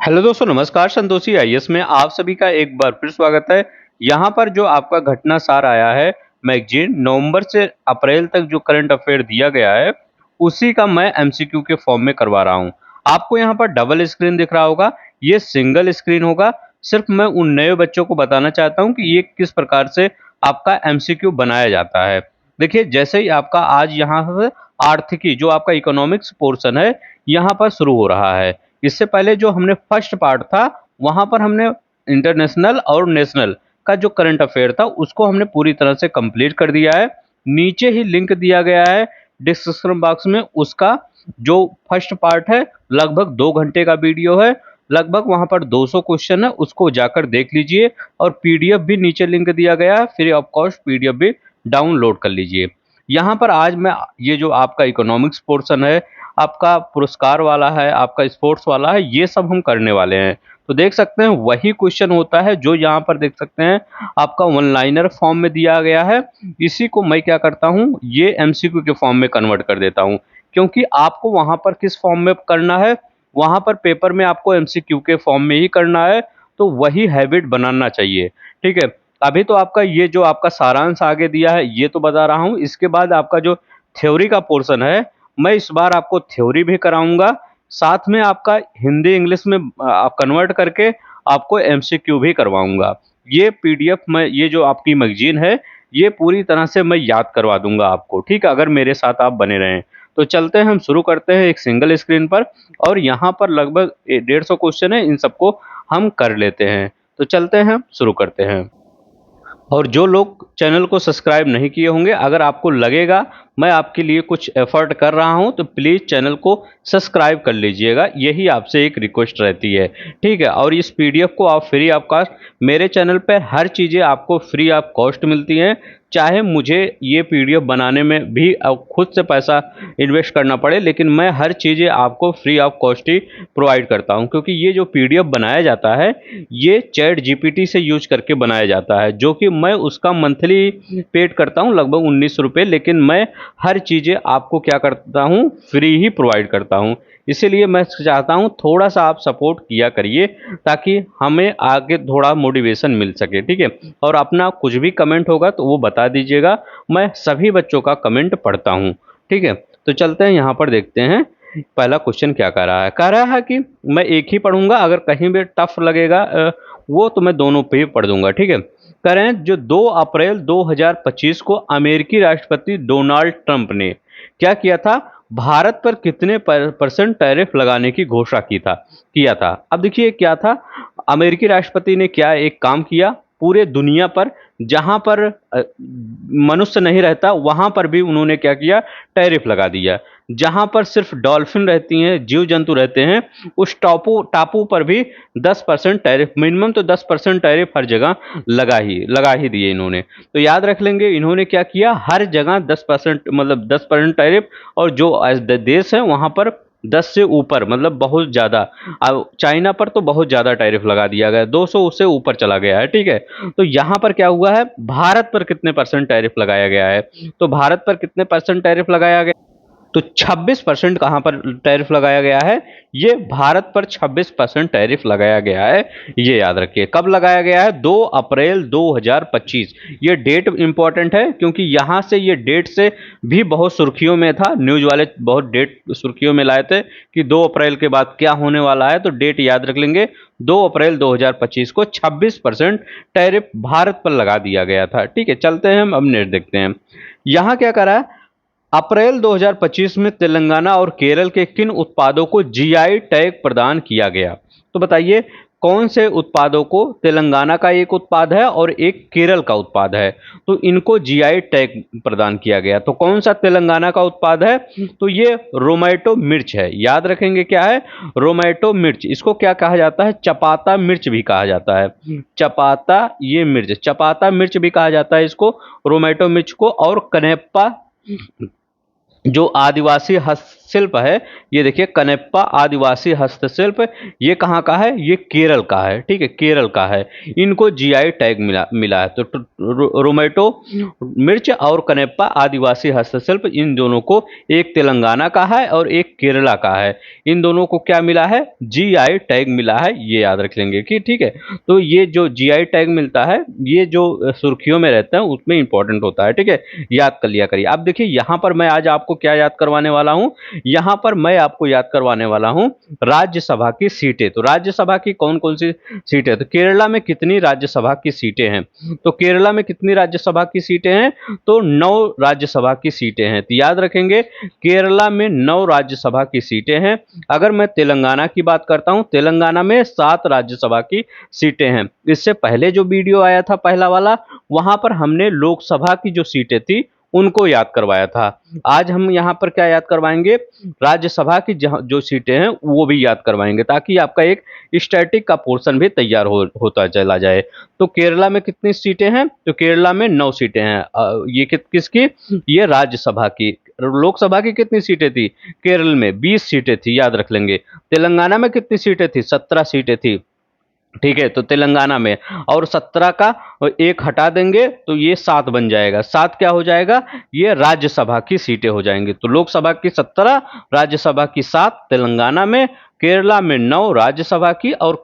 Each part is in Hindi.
हेलो दोस्तों, नमस्कार। संतोषी आईएएस में आप सभी का एक बार फिर स्वागत है। यहाँ पर जो आपका घटना सार आया है मैगजीन, नवंबर से अप्रैल तक जो करंट अफेयर दिया गया है उसी का मैं एमसीक्यू के फॉर्म में करवा रहा हूँ। आपको यहाँ पर डबल स्क्रीन दिख रहा होगा, ये सिंगल स्क्रीन होगा। सिर्फ मैं उन नए बच्चों को बताना चाहता हूँ कि ये किस प्रकार से आपका एमसीक्यू बनाया जाता है। देखिए, जैसे ही आपका आज यहाँ से आर्थिकी जो आपका इकोनॉमिक्स पोर्शन है यहाँ पर शुरू हो रहा है। इससे पहले जो हमने फर्स्ट पार्ट था वहां पर हमने इंटरनेशनल और नेशनल का जो करंट अफेयर था उसको हमने पूरी तरह से कंप्लीट कर दिया है। नीचे ही लिंक दिया गया है डिस्क्रिप्शन बॉक्स में, उसका जो फर्स्ट पार्ट है लगभग 2 घंटे का वीडियो है। लगभग वहां पर 200 क्वेश्चन है, उसको जाकर देख लीजिए। और पीडीएफ भी नीचे लिंक दिया गया है, फ्री ऑफ कॉस्ट पीडीएफ भी डाउनलोड कर लीजिए। यहाँ पर आज मैं ये जो आपका इकोनॉमिक्स पोर्शन है, आपका पुरस्कार वाला है, आपका स्पोर्ट्स वाला है, ये सब हम करने वाले हैं। तो देख सकते हैं वही क्वेश्चन होता है जो यहाँ पर देख सकते हैं आपका वन लाइनर फॉर्म में दिया गया है। इसी को मैं क्या करता हूँ, ये एमसीक्यू के फॉर्म में कन्वर्ट कर देता हूँ। क्योंकि आपको वहां पर किस फॉर्म में करना है, वहां पर पेपर में आपको एमसीक्यू के फॉर्म में ही करना है। तो वही हैबिट बनाना चाहिए। ठीक है, अभी तो आपका ये जो आपका सारांश आगे दिया है ये तो बता रहा हूँ। इसके बाद आपका जो थ्योरी का पोर्शन है, मैं इस बार आपको थ्योरी भी कराऊंगा, साथ में आपका हिंदी इंग्लिश में कन्वर्ट करके आपको एमसीक्यू भी करवाऊंगा। ये पीडीएफ में ये जो आपकी मैगजीन है ये पूरी तरह से मैं याद करवा दूंगा आपको। ठीक है, अगर मेरे साथ आप बने रहें तो चलते हैं, हम शुरू करते हैं एक सिंगल स्क्रीन पर। और यहाँ पर लगभग 150 क्वेश्चन है, इन सबको हम कर लेते हैं। तो चलते हैं, शुरू करते हैं। और जो लोग चैनल को सब्सक्राइब नहीं किए होंगे, अगर आपको लगेगा मैं आपके लिए कुछ एफर्ट कर रहा हूं तो प्लीज़ चैनल को सब्सक्राइब कर लीजिएगा, यही आपसे एक रिक्वेस्ट रहती है। ठीक है, और इस पीडीएफ को आप फ्री ऑफ कॉस्ट, मेरे चैनल पर हर चीज़ें आपको फ्री ऑफ कॉस्ट मिलती हैं। चाहे मुझे ये पीडीएफ बनाने में भी खुद से पैसा इन्वेस्ट करना पड़े, लेकिन मैं हर चीज़ें आपको free of cost he provide करता हूं। क्योंकि ये जो पीडीएफ बनाया जाता है ये चैट जीपीटी से यूज करके बनाया जाता है, जो कि मैं उसका मंथली पेड करता हूं लगभग 19 रुपये। लेकिन मैं हर चीज़ें आपको क्या करता हूं, फ्री ही प्रोवाइड करता हूं। इसीलिए मैं चाहता हूं थोड़ा सा आप सपोर्ट किया करिए ताकि हमें आगे थोड़ा मोटिवेशन मिल सके। ठीक है, और अपना कुछ भी कमेंट होगा तो वो बता दीजिएगा, मैं सभी बच्चों का कमेंट पढ़ता हूं। ठीक है, तो चलते हैं, यहाँ पर देखते हैं पहला क्वेश्चन क्या कह रहा है। कह रहा है कि मैं एक ही पढ़ूंगा, अगर कहीं भी टफ लगेगा वो तो मैं दोनों पे ही पढ़ दूंगा। ठीक है, कह रहे हैं जो 2 अप्रैल 2025 को अमेरिकी राष्ट्रपति डोनाल्ड ट्रंप ने क्या किया था, भारत पर कितने परसेंट टैरिफ लगाने की घोषणा की था किया था। अब देखिए क्या था, अमेरिकी राष्ट्रपति ने क्या एक काम किया, पूरे दुनिया पर जहां पर मनुष्य नहीं रहता वहां पर भी उन्होंने क्या किया, टैरिफ लगा दिया। जहां पर सिर्फ डॉल्फिन रहती हैं, जीव जंतु रहते हैं, उस टापू टापू पर भी 10% टैरिफ, मिनिमम तो 10% टैरिफ हर जगह लगा ही दिए इन्होंने। तो याद रख लेंगे इन्होंने क्या किया, हर जगह 10%, मतलब 10% टैरिफ। और जो देश है वहां पर 10 से ऊपर, मतलब बहुत ज़्यादा। अब चाइना पर तो बहुत ज़्यादा टैरिफ लगा दिया गया, 200 उससे ऊपर चला गया है। ठीक है, तो यहाँ पर क्या हुआ है, भारत पर कितने परसेंट टैरिफ लगाया गया है। तो भारत पर कितने परसेंट टैरिफ लगाया गया, तो 26% कहाँ पर टैरिफ लगाया गया है, ये भारत पर 26% टैरिफ लगाया गया है। ये याद रखिए कब लगाया गया है, 2 अप्रैल 2025। ये डेट इंपॉर्टेंट है क्योंकि यहाँ से ये डेट से भी बहुत सुर्खियों में था, न्यूज वाले बहुत डेट सुर्खियों में लाए थे कि 2 अप्रैल के बाद क्या होने वाला है। तो डेट याद रख लेंगे, 2 अप्रैल 2025 को 26% टैरिफ भारत पर लगा दिया गया था। ठीक है, चलते हैं हम अब नेक्स्ट देखते हैं। यहाँ क्या करा है, अप्रैल 2025 में तेलंगाना और केरल के किन उत्पादों को जीआई टैग प्रदान किया गया। तो बताइए कौन से उत्पादों को, तेलंगाना का एक उत्पाद है और एक केरल का उत्पाद है, तो इनको जीआई टैग प्रदान किया गया। तो कौन सा तेलंगाना का उत्पाद है, तो ये रोमैटो मिर्च है। याद रखेंगे क्या है, रोमैटो मिर्च। इसको क्या कहा जाता है, चपाता मिर्च भी कहा जाता है। चपाता, ये मिर्च चपाता मिर्च भी कहा जाता है इसको, रोमैटो मिर्च को। और कनेप्पा जो आदिवासी हस्तशिल्प है, ये देखिए कनेप्पा आदिवासी हस्तशिल्प, ये कहाँ का है? ये केरल का है, ठीक है, केरल का है। इनको जीआई टैग मिला मिला है। तो रोमेटो मिर्च और कनेप्पा आदिवासी हस्तशिल्प, इन दोनों को, एक तेलंगाना का है और एक केरला का है, इन दोनों को क्या मिला है? जीआई टैग मिला है, ये याद रख लेंगे कि ठीक है। तो ये जो जीआई टैग मिलता है, ये जो सुर्खियों में रहता है उसमें इंपॉर्टेंट होता है, ठीक है, याद कर लिया करिए। अब देखिए यहाँ पर मैं आज आपको क्या याद करवाने वाला हूँ, यहाँ पर मैं आपको याद करवाने वाला हूँ राज्यसभा की सीटें। तो राज्यसभा की कौन कौन सी सीटें, तो केरला में कितनी राज्यसभा की सीटें हैं? तो केरला में कितनी राज्यसभा की सीटें हैं? तो 9 राज्यसभा की सीटें हैं। तो याद रखेंगे केरला में 9 राज्यसभा की सीटें हैं। अगर मैं तेलंगाना की बात करता हूं, तेलंगाना में 7 राज्यसभा की सीटें हैं। इससे पहले जो वीडियो आया था पहला वाला, वहां पर हमने लोकसभा की जो सीटें थी उनको याद करवाया था। आज हम यहाँ पर क्या याद करवाएंगे? राज्यसभा की जो सीटें हैं वो भी याद करवाएंगे, ताकि आपका एक स्टैटिक का पोर्शन भी तैयार होता चला जाए। तो केरला में कितनी सीटें हैं? तो केरला में 9 सीटें हैं। ये किसकी? ये राज्यसभा की। लोकसभा की कितनी सीटें थी? केरल में 20 सीटें थी, याद रख लेंगे। तेलंगाना में कितनी सीटें थी? 17 सीटें थी, ठीक है। तो तेलंगाना में, और 17 का एक हटा देंगे तो ये 7 बन जाएगा। 7 क्या हो जाएगा? ये राज्यसभा की सीटें हो जाएंगी। तो लोकसभा की 17, राज्यसभा की 7, तेलंगाना में, केरला में 9 राज्यसभा की, और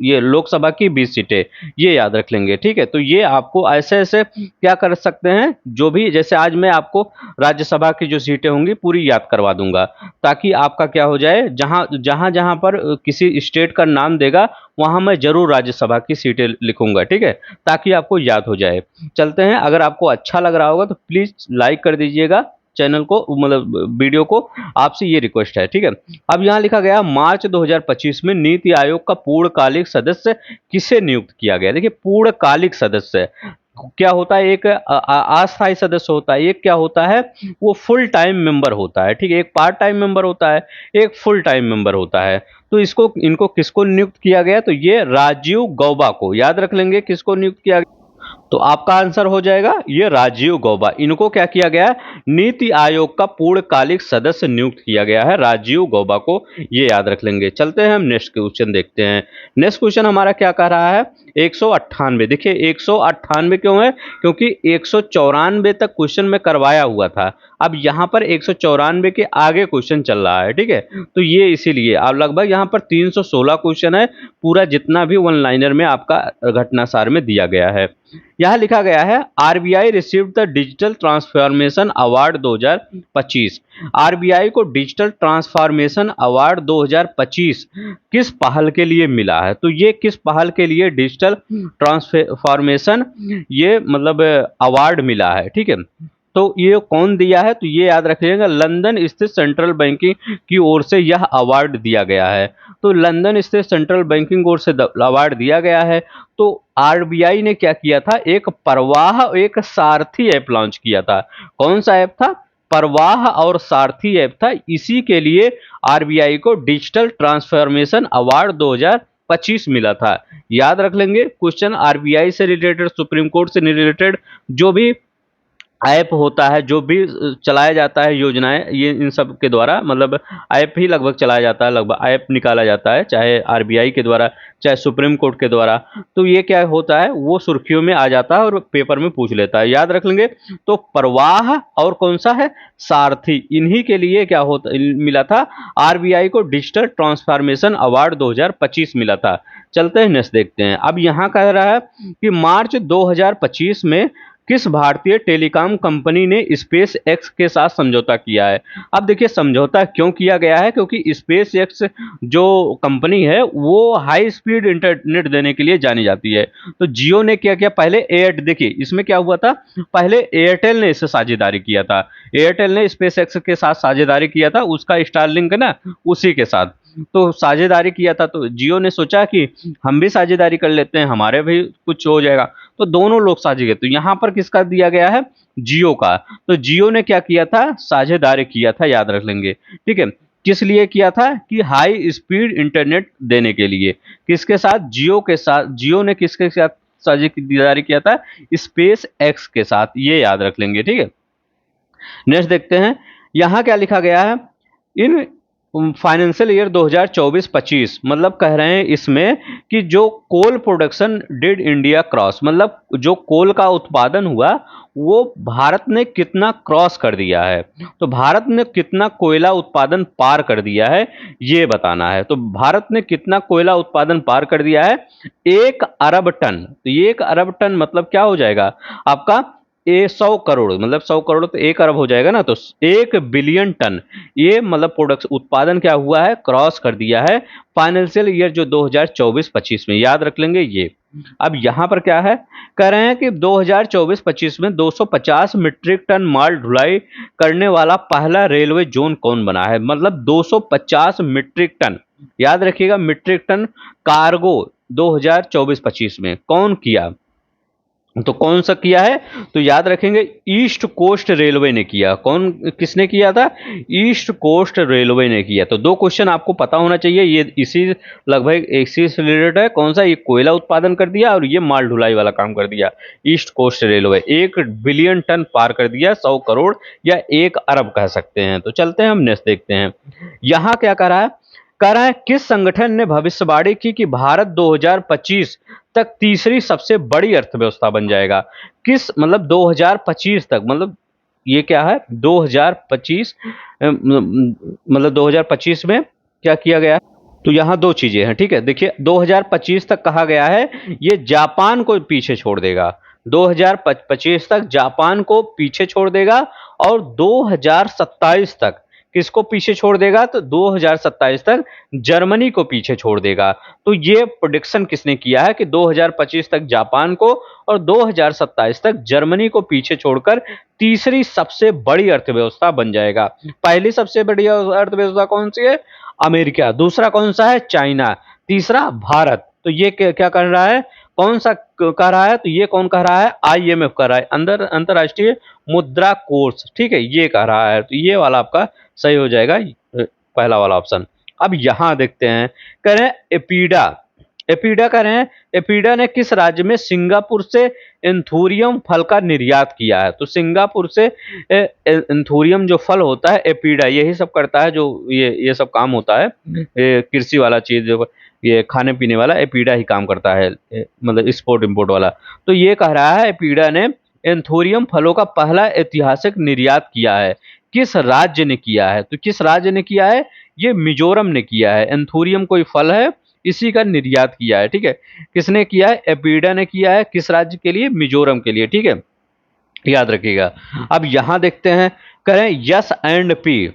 ये लोकसभा की 20 सीटें, ये याद रख लेंगे, ठीक है। तो ये आपको ऐसे ऐसे क्या कर सकते हैं, जो भी, जैसे आज मैं आपको राज्यसभा की जो सीटें होंगी पूरी याद करवा दूंगा, ताकि आपका क्या हो जाए, जहां जहां जहां पर किसी स्टेट का नाम देगा वहां मैं जरूर राज्यसभा की सीटें लिखूंगा, ठीक है, ताकि आपको याद हो जाए। चलते हैं, अगर आपको अच्छा लग रहा होगा तो प्लीज लाइक कर दीजिएगा चैनल को, मतलब वीडियो को, आपसे ये रिक्वेस्ट है, ठीक है। अब यहाँ लिखा गया मार्च 2025 में नीति आयोग का पूर्णकालिक सदस्य किसे नियुक्त किया गया? देखिए पूर्णकालिक सदस्य क्या होता है, एक अस्थायी सदस्य होता है, एक क्या होता है, वो फुल टाइम मेंबर होता है, ठीक है, एक पार्ट टाइम मेंबर होता है, एक फुल टाइम मेंबर होता है। तो इसको इनको किसको नियुक्त किया गया? तो ये राजीव गौबा को, याद रख लेंगे किसको नियुक्त किया गया। तो आपका आंसर हो जाएगा ये राजीव गौबा। इनको क्या किया गया है? नीति आयोग का पूर्णकालिक सदस्य नियुक्त किया गया है, राजीव गौबा को, ये याद रख लेंगे। चलते हैं हम नेक्स्ट क्वेश्चन देखते हैं। नेक्स्ट क्वेश्चन हमारा क्या कह रहा है? 198। देखिए 198 क्यों है? क्योंकि 194 तक क्वेश्चन में करवाया हुआ था, अब यहाँ पर 194 के आगे क्वेश्चन चल रहा है, ठीक है। तो ये इसीलिए अब लगभग यहाँ पर 316 क्वेश्चन है, पूरा जितना भी वन लाइनर में आपका घटनासार में दिया गया है। यहाँ लिखा गया है RBI received the digital transformation award 2025। RBI को डिजिटल ट्रांसफॉर्मेशन अवार्ड 2025 किस पहल के लिए मिला है? तो ये किस पहल के लिए डिजिटल ट्रांसफॉर्मेशन ये मतलब अवार्ड मिला है, ठीक है। तो ये कौन दिया है? तो ये याद रखिएगा, लंदन स्थित सेंट्रल बैंकिंग की ओर से यह अवार्ड दिया गया है। तो लंदन स्थित सेंट्रल बैंकिंग ओर से अवार्ड दिया गया है। तो आरबीआई ने क्या किया था? एक प्रवाह, एक सारथी ऐप लॉन्च किया था। कौन सा ऐप था? प्रवाह और सारथी ऐप था। इसी के लिए आरबीआई को डिजिटल ट्रांसफॉर्मेशन अवार्ड 2025 मिला था। याद रख लेंगे क्वेश्चन, आरबीआई से रिलेटेड, सुप्रीम कोर्ट से रिलेटेड जो भी ऐप होता है, जो भी चलाया जाता है योजनाएं, ये इन सब के द्वारा, मतलब ऐप ही लगभग चलाया जाता है, लगभग ऐप निकाला जाता है, चाहे आरबीआई के द्वारा चाहे सुप्रीम कोर्ट के द्वारा। तो ये क्या होता है, वो सुर्खियों में आ जाता है और पेपर में पूछ लेता है, याद रख लेंगे। तो प्रवाह और कौन सा है? सारथी, इन्हीं के लिए क्या होता मिला था, आरबीआई को डिजिटल ट्रांसफॉर्मेशन अवार्ड 2025 मिला था। चलते हैं नेक्स्ट देखते हैं। अब यहाँ कह रहा है कि मार्च 2025 में किस भारतीय टेलीकॉम कंपनी ने स्पेस एक्स के साथ समझौता किया है? अब देखिए समझौता क्यों किया गया है, क्योंकि स्पेस एक्स जो कंपनी है वो हाई स्पीड इंटरनेट देने के लिए जानी जाती है। तो जियो ने क्या किया, पहले एयरटेल, देखिए इसमें क्या हुआ था, पहले एयरटेल ने इससे साझेदारी किया था, एयरटेल ने स्पेस एक्स के साथ साझेदारी किया था, उसका स्टारलिंक है ना, उसी के साथ तो साझेदारी किया था। तो जियो ने सोचा कि हम भी साझेदारी कर लेते हैं, हमारे भी कुछ हो जाएगा, तो दोनों लोग साझे गए। तो यहां पर किसका दिया गया है? जियो का। तो जियो ने क्या किया था? साझेदारी किया था, याद रख लेंगे, ठीक है। किस लिए किया था? कि हाई स्पीड इंटरनेट देने के लिए। किसके साथ? जियो के साथ। जियो ने किसके साथ साझेदारी किया था? स्पेस एक्स के साथ, ये याद रख लेंगे, ठीक है। नेक्स्ट देखते हैं, यहां क्या लिखा गया है, इन फाइनेंशियल ईयर 2024-25 मतलब कह रहे हैं इसमें कि जो coal production did India cross, मतलब जो कोल का उत्पादन हुआ वो भारत ने कितना क्रॉस कर दिया है, तो भारत ने कितना कोयला उत्पादन पार कर दिया है ये बताना है। तो भारत ने कितना कोयला उत्पादन पार कर दिया है, 1 अरब टन। तो ये 1 अरब टन मतलब क्या हो जाएगा आपका, 100 करोड़, मतलब 100 करोड़ तो 1 अरब हो जाएगा ना, तो 1 बिलियन टन ये मतलब प्रोडक्ट उत्पादन क्या हुआ है, क्रॉस कर दिया है फाइनेंशियल ईयर जो 2024-25 में, याद रख लेंगे ये। अब यहां पर क्या है, कह रहे हैं कि 2024-25 में 250 मीट्रिक टन माल ढुलाई करने वाला पहला रेलवे जोन कौन बना है, मतलब 250 मीट्रिक टन, याद रखिएगा मीट्रिक टन कार्गो 2024-25 में कौन किया, तो कौन सा किया है, तो याद रखेंगे ईस्ट कोस्ट रेलवे ने किया। कौन, किसने किया था, ईस्ट कोस्ट रेलवे ने किया। तो दो क्वेश्चन आपको पता होना चाहिए, ये इसी लगभग इसी से रिलेटेड है। कौन सा, ये कोयला उत्पादन कर दिया और ये माल ढुलाई वाला काम कर दिया East Coast Railway, 1 billion ton पार कर दिया, 100 करोड़ या 1 अरब कह सकते हैं। तो चलते हैं हम नेक्स्ट देखते हैं, यहां क्या कर रहा है, कह रहा है किस संगठन ने भविष्यवाणी की कि भारत 2025 तक तीसरी सबसे बड़ी अर्थव्यवस्था बन जाएगा। किस, मतलब 2025 तक, मतलब ये क्या है 2025, मतलब 2025 में क्या किया गया है? तो यहाँ दो चीजें हैं, ठीक है, देखिए 2025 तक कहा गया है, ये जापान को पीछे छोड़ देगा, 2025 तक जापान को पीछे छोड़ देगा, और 2027 तक किसको पीछे छोड़ देगा, तो 2027 तक जर्मनी को पीछे छोड़ देगा। तो ये प्रोडिक्शन किसने किया है कि 2025 तक जापान को और 2027 तक जर्मनी को पीछे छोड़कर तीसरी सबसे बड़ी अर्थव्यवस्था बन जाएगा। पहली सबसे बड़ी अर्थव्यवस्था कौन सी है, अमेरिका, दूसरा कौन सा है, चाइना, तीसरा भारत। तो ये क्या कर रहा है, कौन सा कह रहा है, तो ये कौन कह रहा है, आईएमएफ कह रहा है, अंतरराष्ट्रीय मुद्रा कोष, ठीक है, ये कह रहा है। तो ये वाला आपका सही हो जाएगा, पहला वाला ऑप्शन। अब यहां देखते हैं, कह रहे हैं एपीडा, एपीडा कह रहे हैं, एपीडा ने किस राज्य में सिंगापुर से एंथूरियम फल का निर्यात किया है, तो सिंगापुर से एंथूरियम जो फल होता है, एपीडा यही सब करता है, जो ये सब काम होता है, कृषि वाला चीज जो ये खाने पीने वाला, एपीडा ही काम करता है, मतलब एक्सपोर्ट इंपोर्ट वाला। तो ये कह रहा है एपीडा ने एंथोरियम फलों का पहला ऐतिहासिक निर्यात किया है, किस राज्य ने किया है, तो किस राज्य ने किया है, ये मिजोरम ने किया है। एंथोरियम कोई फल है, इसी का निर्यात किया है, ठीक है, किसने किया है, एपीडा ने किया है, किस राज्य के लिए, मिजोरम के लिए, ठीक है, याद रखिएगा। अब यहां देखते हैं, करें yes and P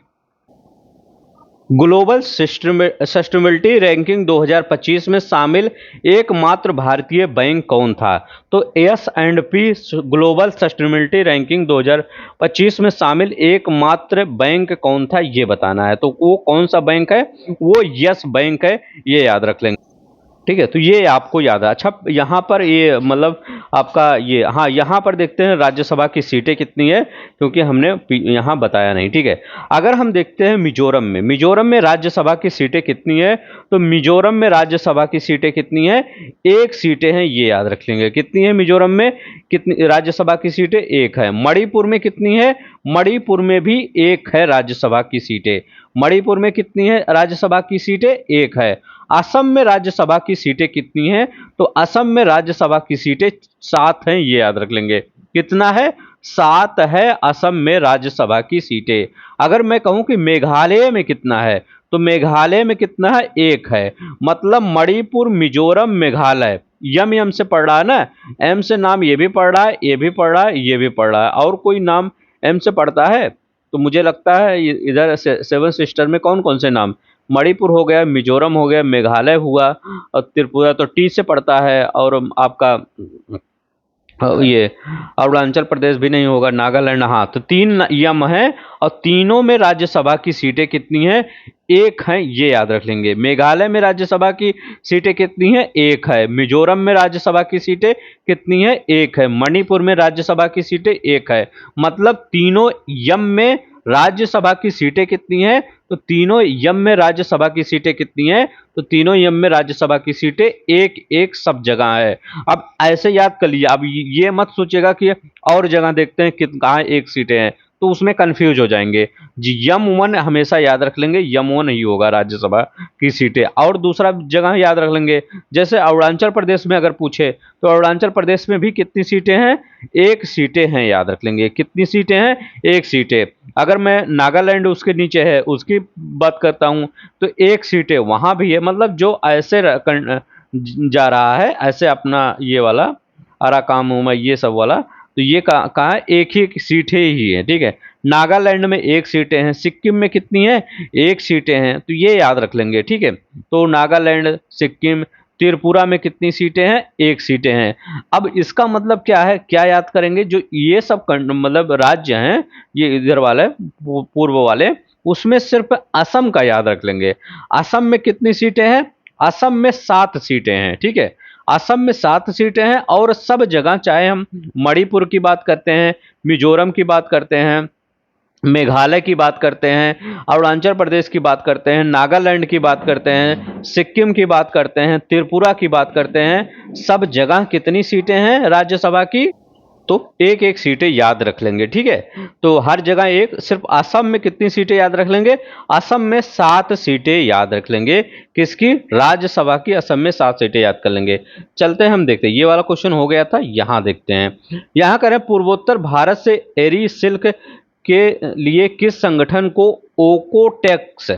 global sustainability ranking 2025 में शामिल एकमात्र भारतीय बैंक कौन था, तो S and P global sustainability ranking 2025 में शामिल एकमात्र बैंक कौन था ये बताना है। तो वो कौन सा बैंक है, वो यस बैंक है, ये याद रख लेंगे, ठीक है। तो ये आपको याद है। अच्छा, यहाँ पर ये मतलब आपका ये, हाँ यहाँ पर देखते हैं राज्यसभा की सीटें कितनी है, क्योंकि हमने यहाँ बताया नहीं, ठीक है। अगर हम देखते हैं मिजोरम में, मिजोरम में राज्यसभा की सीटें कितनी है, तो मिजोरम में राज्यसभा की सीटें कितनी है, 1 सीटें हैं, ये याद रख लेंगे, कितनी है मिजोरम में, कितनी राज्यसभा की सीटें, 1 है। मणिपुर में कितनी है, मणिपुर में भी 1 है राज्यसभा की सीटें, मणिपुर में कितनी है राज्यसभा की सीटें, 1 है। असम में राज्यसभा की सीटें कितनी हैं, तो असम में राज्यसभा की सीटें 7 हैं, ये याद रख लेंगे, कितना है, 7 है असम में राज्यसभा की सीटें। अगर मैं कहूं कि मेघालय में कितना है, तो मेघालय में कितना है, 1 है। मतलब मणिपुर, मिजोरम, मेघालय, यम यम से पढ़ रहा है ना, एम से नाम ये भी पढ़ रहा है, ये भी पढ़ रहा है, ये भी पढ़ रहा है, और कोई नाम एम से पढ़ता है, तो मुझे लगता है इधर सेवन सिस्टर में कौन कौन से नाम, मणिपुर हो गया, मिजोरम हो गया, मेघालय हुआ, और त्रिपुरा तो टी से पड़ता है, और आपका ये अरुणाचल प्रदेश भी नहीं होगा, नागालैंड, हाँ। तो 3 यम है, और तीनों में राज्यसभा की सीटें कितनी हैं, 1 है, ये याद रख लेंगे। मेघालय में राज्यसभा की सीटें कितनी हैं, 1 है। मिजोरम में राज्यसभा की सीटें कितनी है, 1 है। मणिपुर में राज्यसभा की सीटें 1 है। मतलब तीनों यम में राज्यसभा की सीटें कितनी हैं, तो तीनों यम में राज्यसभा की सीटें कितनी हैं, तो तीनों यम में राज्यसभा की सीटें 1-1 सब जगह है। अब ऐसे याद कर लीजिए, अब ये मत सोचिएगा कि और जगह देखते हैं कहाँ 1 सीटें हैं, तो उसमें कंफ्यूज हो जाएंगे जी। यम 1 हमेशा याद रख लेंगे, यम 1 ही होगा राज्यसभा की सीटें। और दूसरा जगह याद रख लेंगे, जैसे अरुणाचल प्रदेश में अगर पूछे तो अरुणाचल प्रदेश में भी कितनी सीटें हैं, 1 सीटें हैं, याद रख लेंगे। कितनी सीटें हैं, 1 सीटें। अगर मैं नागालैंड उसके नीचे है उसकी बात करता हूं तो 1 सीटें वहां भी है। मतलब जो ऐसे जा रहा है ऐसे अपना ये वाला अराकाम उमा ये सब वाला, तो ये कहाँ है, एक ही सीटें ही है, ठीक है। नागालैंड में 1 सीटें हैं, सिक्किम में कितनी है, 1 सीटें हैं, तो ये याद रख लेंगे, ठीक है। तो नागालैंड, सिक्किम, त्रिपुरा में कितनी सीटें हैं, 1 सीटें हैं। अब इसका मतलब क्या है, क्या याद करेंगे, जो ये सब मतलब राज्य हैं, ये इधर वाले पूर्व वाले, उसमें सिर्फ असम का याद रख लेंगे। असम में कितनी सीटें हैं, असम में 7 सीटें हैं, ठीक है। असम में 7 सीटें हैं और सब जगह, चाहे हम मणिपुर की बात करते हैं, मिजोरम की बात करते हैं, मेघालय की बात करते हैं, अरुणाचल प्रदेश की बात करते हैं, नागालैंड की बात करते हैं, सिक्किम की बात करते हैं, त्रिपुरा की बात करते हैं, सब जगह कितनी सीटें हैं राज्यसभा की, तो 1-1 सीटें याद रख लेंगे, ठीक है। तो हर जगह एक, सिर्फ असम में कितनी सीटें याद रख लेंगे, असम में 7 सीटें याद रख लेंगे। किसकी, राज्यसभा की, असम में 7 सीटें याद कर लेंगे। चलते हैं हम देखते हैं, ये वाला क्वेश्चन हो गया था, यहां देखते हैं। यहां करें, पूर्वोत्तर भारत से एरी सिल्क के लिए किस संगठन को ओकोटेक्स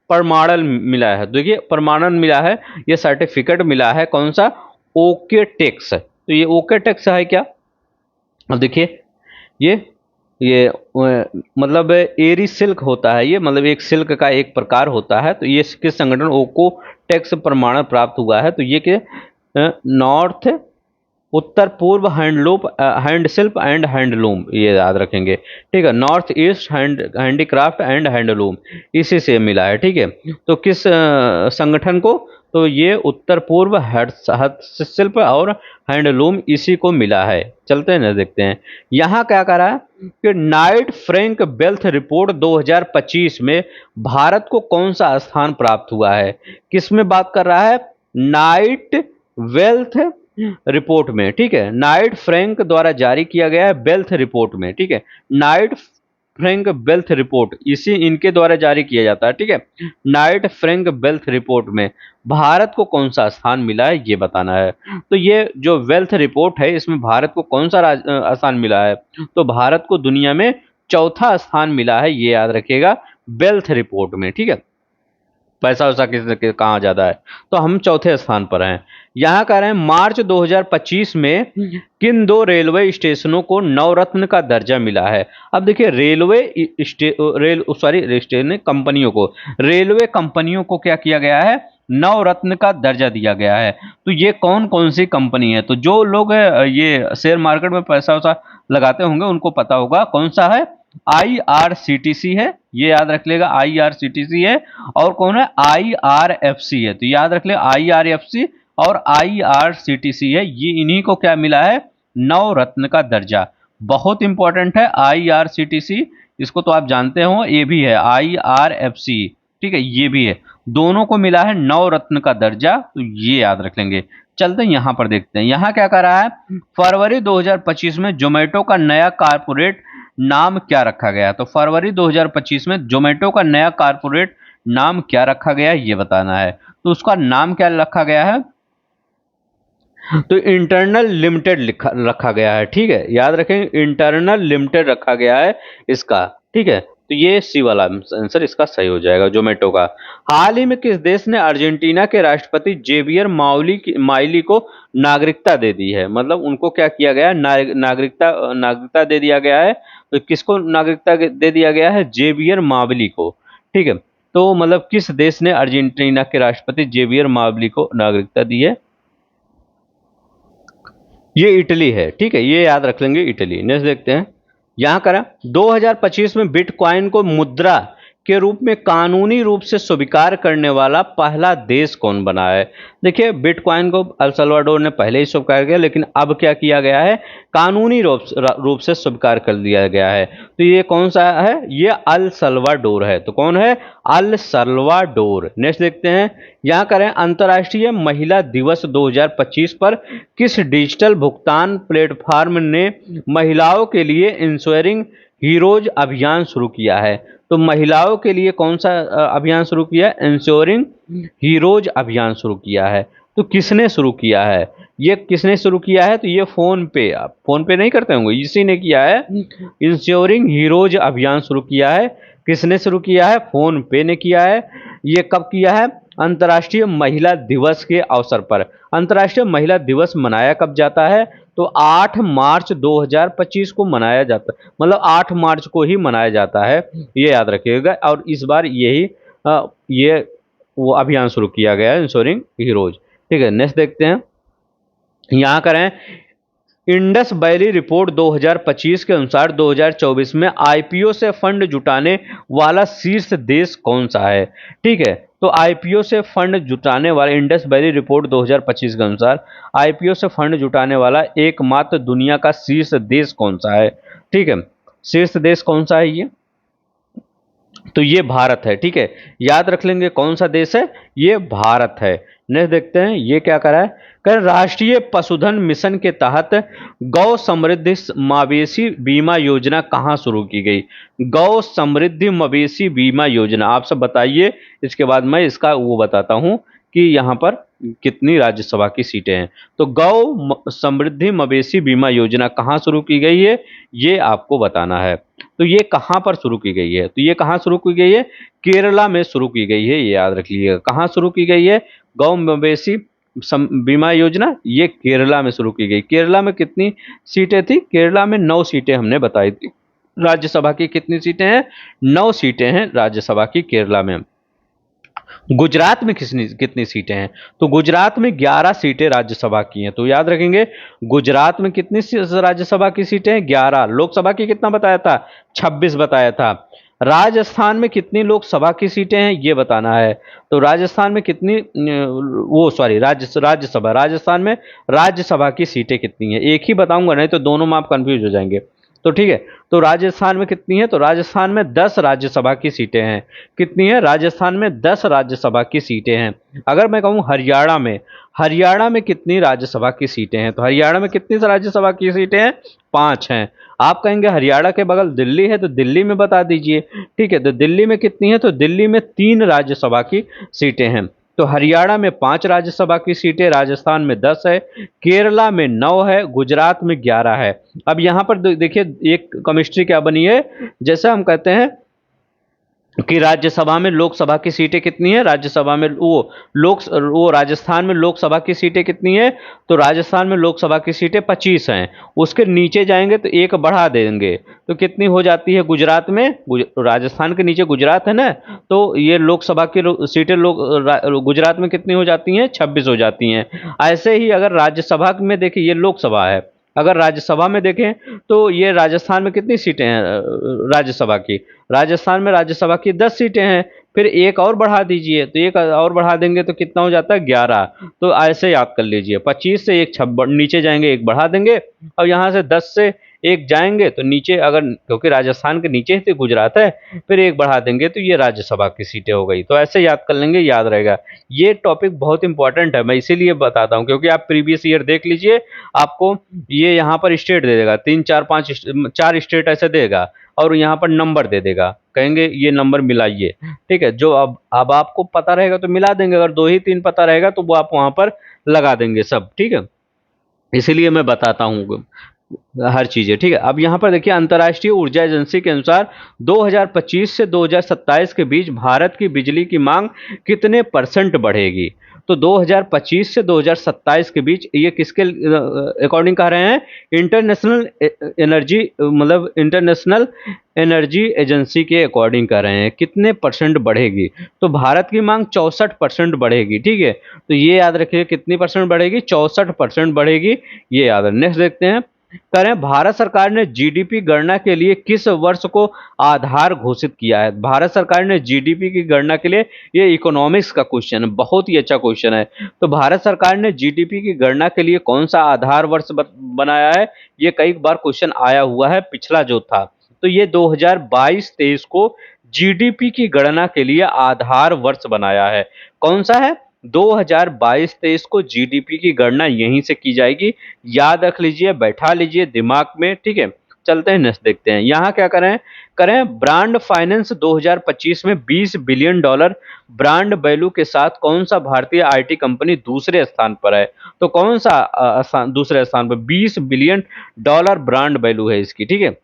प्रमाणन मिला है। देखिए प्रमाणन मिला है, ये सर्टिफिकेट मिला है, कौन सा, ओकेटेक्स। तो ये ओकेटेक्स है क्या, अब देखिए ये मतलब एरी सिल्क होता है, ये मतलब एक सिल्क का एक प्रकार होता है। तो ये किस संगठन, ओको टैक्स प्रमाणन प्राप्त हुआ है, तो ये कि नॉर्थ, उत्तर पूर्व हैंडलूम, हैंडशिल्प एंड हैंडलूम, ये याद रखेंगे, ठीक है। North east handicraft and handloom, इसी से मिला है, ठीक है। तो किस संगठन को, तो ये उत्तर पूर्व हस्तशिल्प और हैंडलूम, इसी को मिला है। चलते हैं ना, देखते हैं यहाँ क्या करा है कि नाइट फ्रैंक वेल्थ रिपोर्ट 2025 में भारत को कौन सा स्थान प्राप्त हुआ है। किस में बात कर रहा है, नाइट वेल्थ रिपोर्ट में, ठीक है। नाइट फ्रैंक द्वारा जारी किया गया है वेल्थ रिपोर्ट में, ठीक है। नाइट फ्रैंक वेल्थ रिपोर्ट इसी इनके द्वारा जारी किया जाता है, ठीक है। नाइट फ्रैंक वेल्थ रिपोर्ट में भारत को कौन सा स्थान मिला है, ये बताना है। तो ये जो वेल्थ रिपोर्ट है, इसमें भारत को कौन सा स्थान मिला है, तो भारत को दुनिया में चौथा स्थान मिला है, ये याद रखिएगा, वेल्थ रिपोर्ट में, ठीक है। पैसा वैसा किस कहाँ ज्यादा है, तो हम चौथे स्थान पर हैं। यहाँ कह रहे हैं मार्च 2025 में किन 2 रेलवे स्टेशनों को नवरत्न का दर्जा मिला है। अब देखिए रेल कंपनियों को, रेलवे कंपनियों को क्या किया गया है, नवरत्न का दर्जा दिया गया है। तो ये कौन कौन सी कंपनी है, तो जो लोग ये शेयर मार्केट में पैसा वैसा लगाते होंगे उनको पता होगा कौन सा है, IRCTC है, ये याद रख लेगा, IRCTC है। और कौन है, IRFC है, तो याद रख ले, IRFC और IRCTC है, ये इन्हीं को क्या मिला है, नवरत्न का दर्जा। बहुत इंपॉर्टेंट है IRCTC, इसको तो आप जानते हो, ये भी है IRFC, ठीक है, ये भी है, दोनों को मिला है नवरत्न का दर्जा, तो ये याद रख लेंगे। चलते हैं यहां पर देखते हैं, यहां क्या कर रहा है, फरवरी 2025 में जोमेटो का नया कारपोरेट नाम क्या रखा गया, तो फरवरी 2025 में जोमेटो का नया कारपोरेट नाम क्या रखा गया, ये बताना है। तो उसका नाम क्या रखा गया है, तो इंटरनल लिमिटेड रखा गया है, ठीक है, याद रखें, इंटरनल लिमिटेड रखा गया है इसका, ठीक है। तो ये सी वाला आंसर इसका सही हो जाएगा, जोमेटो का। हाल ही में किस देश ने अर्जेंटीना के राष्ट्रपति जेवियर माइली को नागरिकता दे दी है, मतलब उनको क्या किया गया, नागरिकता दे दिया गया है। तो किसको नागरिकता दे दिया गया है, जेवियर मावली को, ठीक है। तो मतलब किस देश ने अर्जेंटीना के राष्ट्रपति जेवियर मावली को नागरिकता दी है, ये इटली है, ठीक है, ये याद रख लेंगे, इटली। नेक्स्ट देखते हैं, यहां करा 2025 में बिटकॉइन को मुद्रा के रूप में कानूनी रूप से स्वीकार करने वाला पहला देश कौन बना है? देखिए, बिटकॉइन को अल सल्वाडोर ने पहले ही स्वीकार किया, लेकिन अब क्या किया गया है, कानूनी रूप से स्वीकार कर दिया गया है। तो ये कौन सा है? ये अल सल्वाडोर है। तो कौन है? El Salvador. नेक्स्ट देखते हैं, यहाँ करें अंतर्राष्ट्रीय महिला दिवस 2025 पर किस डिजिटल भुगतान प्लेटफॉर्म ने महिलाओं के लिए इंश्योरिंग हीरोज अभियान शुरू किया है? तो महिलाओं के लिए कौन सा अभियान शुरू किया है? इंश्योरिंग हीरोज अभियान शुरू किया है। तो किसने शुरू किया है? ये किसने शुरू किया है? तो ये फोन पे, आप फोन पे नहीं करते होंगे, इसी ने किया है। इंश्योरिंग हीरोज अभियान शुरू किया है। किसने शुरू किया है? फोन पे ने किया है। ये कब किया है? अंतर्राष्ट्रीय महिला दिवस के अवसर पर। अंतर्राष्ट्रीय महिला दिवस मनाया कब जाता है? तो 8 मार्च 2025 को मनाया जाता है, मतलब 8 मार्च को ही मनाया जाता है, ये याद रखिएगा। और इस बार यही ये वो अभियान शुरू किया गया है, इंश्योरिंग हीरोज। ठीक है, नेक्स्ट देखते हैं, यहाँ करें इंडस वैली रिपोर्ट 2025 के अनुसार 2024 में आईपीओ से फंड जुटाने वाला शीर्ष देश कौन सा है? ठीक है, तो आईपीओ से फंड जुटाने वाला, इंडस वैली रिपोर्ट 2025 के अनुसार आईपीओ से फंड जुटाने वाला एकमात्र दुनिया का शीर्ष देश कौन सा है? ठीक है, शीर्ष देश कौन सा है ये? तो ये भारत है। ठीक है, याद रख लेंगे कौन सा देश है, ये भारत है। नेक्स्ट देखते हैं, ये क्या करा है, कर राष्ट्रीय पशुधन मिशन के तहत गौ समृद्धि मवेशी बीमा योजना कहाँ शुरू की गई? गौ समृद्धि मवेशी बीमा योजना, आप सब बताइए, इसके बाद मैं इसका वो बताता हूँ कि यहाँ पर कितनी राज्यसभा की सीटें हैं। तो गौ समृद्धि मवेशी बीमा योजना कहाँ शुरू की गई है, ये आपको बताना है। तो ये कहाँ पर शुरू की गई है? तो ये कहाँ शुरू की गई है? केरला में शुरू की गई है, ये याद रख लीजिएगा। कहाँ शुरू की गई है गौ मवेशी बीमा योजना? ये केरला में शुरू की गई। केरला में कितनी सीटें थी? केरला में 9 सीटें हमने बताई थी। राज्यसभा की कितनी सीटें हैं? 9 सीटें हैं राज्यसभा की केरला में। गुजरात में कितनी सीटें हैं? तो गुजरात में 11 सीटें राज्यसभा की हैं। तो याद रखेंगे, गुजरात में कितनी राज्यसभा की सीटें हैं? 11। लोकसभा की कितना बताया था? 26 बताया था। राजस्थान में कितनी लोकसभा की सीटें हैं, ये बताना है। तो राजस्थान में कितनी राज्यसभा, राजस्थान में राज्यसभा की सीटें कितनी हैं? एक ही बताऊंगा, नहीं तो दोनों में आप कंफ्यूज हो जाएंगे। तो ठीक है, तो राजस्थान में कितनी है? तो राजस्थान में 10 राज्यसभा की सीटें हैं। कितनी है? राजस्थान में 10 राज्यसभा की सीटें हैं। अगर मैं कहूँ हरियाणा में कितनी राज्यसभा की सीटें हैं? तो हरियाणा में कितनी राज्यसभा की सीटें हैं? 5 हैं। आप कहेंगे हरियाणा के बगल दिल्ली है, तो दिल्ली में बता दीजिए। ठीक है, तो दिल्ली में कितनी है? तो दिल्ली में 3 राज्यसभा की सीटें हैं। तो हरियाणा में 5 राज्यसभा की सीटें, राजस्थान में 10 है, केरला में 9 है, गुजरात में 11 है। अब यहाँ पर देखिए एक केमिस्ट्री क्या बनी है, जैसे हम कहते हैं कि राज्यसभा में लोकसभा की सीटें कितनी है, राज्यसभा में वो राजस्थान में लोकसभा की सीटें कितनी है? तो राजस्थान में लोकसभा की सीटें 25 हैं। उसके नीचे जाएंगे तो एक बढ़ा देंगे, तो कितनी हो जाती है गुजरात में? राजस्थान के नीचे गुजरात है ना, तो ये लोकसभा की सीटें गुजरात में कितनी हो जाती हैं? 26 हो जाती हैं। ऐसे ही अगर राज्यसभा में देखें, ये लोकसभा है, अगर राज्यसभा में देखें तो ये राजस्थान में कितनी सीटें हैं राज्यसभा की? राजस्थान में राज्यसभा की 10 सीटें हैं। फिर एक और बढ़ा दीजिए, तो एक और बढ़ा देंगे तो कितना हो जाता है? 11। तो ऐसे याद कर लीजिए, 25 से एक नीचे जाएंगे, एक बढ़ा देंगे, और यहाँ से 10 से एक जाएंगे तो नीचे, अगर क्योंकि राजस्थान के नीचे ही तो गुजरात है, फिर एक बढ़ा देंगे तो ये राज्यसभा की सीटें हो गई। तो ऐसे याद कर लेंगे, याद रहेगा। ये टॉपिक बहुत इंपॉर्टेंट है, मैं इसीलिए बताता हूँ, क्योंकि आप प्रीवियस ईयर देख लीजिए, आपको ये यहाँ पर स्टेट दे देगा, 3 4 5 4 स्टेट ऐसे देगा, और यहाँ पर नंबर दे देगा, कहेंगे ये नंबर मिलाइए। ठीक है, जो अब आपको पता रहेगा तो मिला देंगे, अगर 2 ही 3 पता रहेगा तो वो आप वहाँ पर लगा देंगे सब। ठीक है, इसीलिए मैं बताता हूँ हर चीज़ें। ठीक है, अब यहाँ पर देखिए, अंतर्राष्ट्रीय ऊर्जा एजेंसी के अनुसार 2025 से 2027 के बीच भारत की बिजली की मांग कितने % बढ़ेगी? तो 2025 से 2027 के बीच, ये किसके अकॉर्डिंग कह रहे हैं? इंटरनेशनल एनर्जी, मतलब इंटरनेशनल एनर्जी एजेंसी के अकॉर्डिंग कर रहे हैं, कितने % बढ़ेगी? तो भारत की मांग 64% बढ़ेगी। ठीक है, तो ये याद रखिए, कितनी % बढ़ेगी? 64% बढ़ेगी, ये याद है। नेक्स्ट देखते हैं, करें भारत सरकार ने जीडीपी गणना के लिए किस वर्ष को आधार घोषित किया है? भारत सरकार ने जीडीपी की गणना के लिए, ये इकोनॉमिक्स का क्वेश्चन है, बहुत ही अच्छा क्वेश्चन है। तो भारत सरकार ने जीडीपी की गणना के लिए कौन सा आधार वर्ष बनाया है? ये कई बार क्वेश्चन आया हुआ है, पिछला जो था तो ये 2022-23 को जीडीपी की गणना के लिए आधार वर्ष बनाया है। कौन सा है? 2022-23 को जीडीपी की गणना यहीं से की जाएगी। याद रख लीजिए, बैठा लीजिए दिमाग में, ठीक है। चलते हैं नेक्स्ट देखते हैं। यहाँ क्या करें? करें ब्रांड फाइनेंस 2025 में $20 बिलियन ब्रांड वैल्यू के साथ कौन सा भारतीय आईटी कंपनी दूसरे स्थान पर है? तो कौन सा दूसरे स्थान पर? $20 बिलियन ब्रांड वैल्यू है इसकी, ठीक है।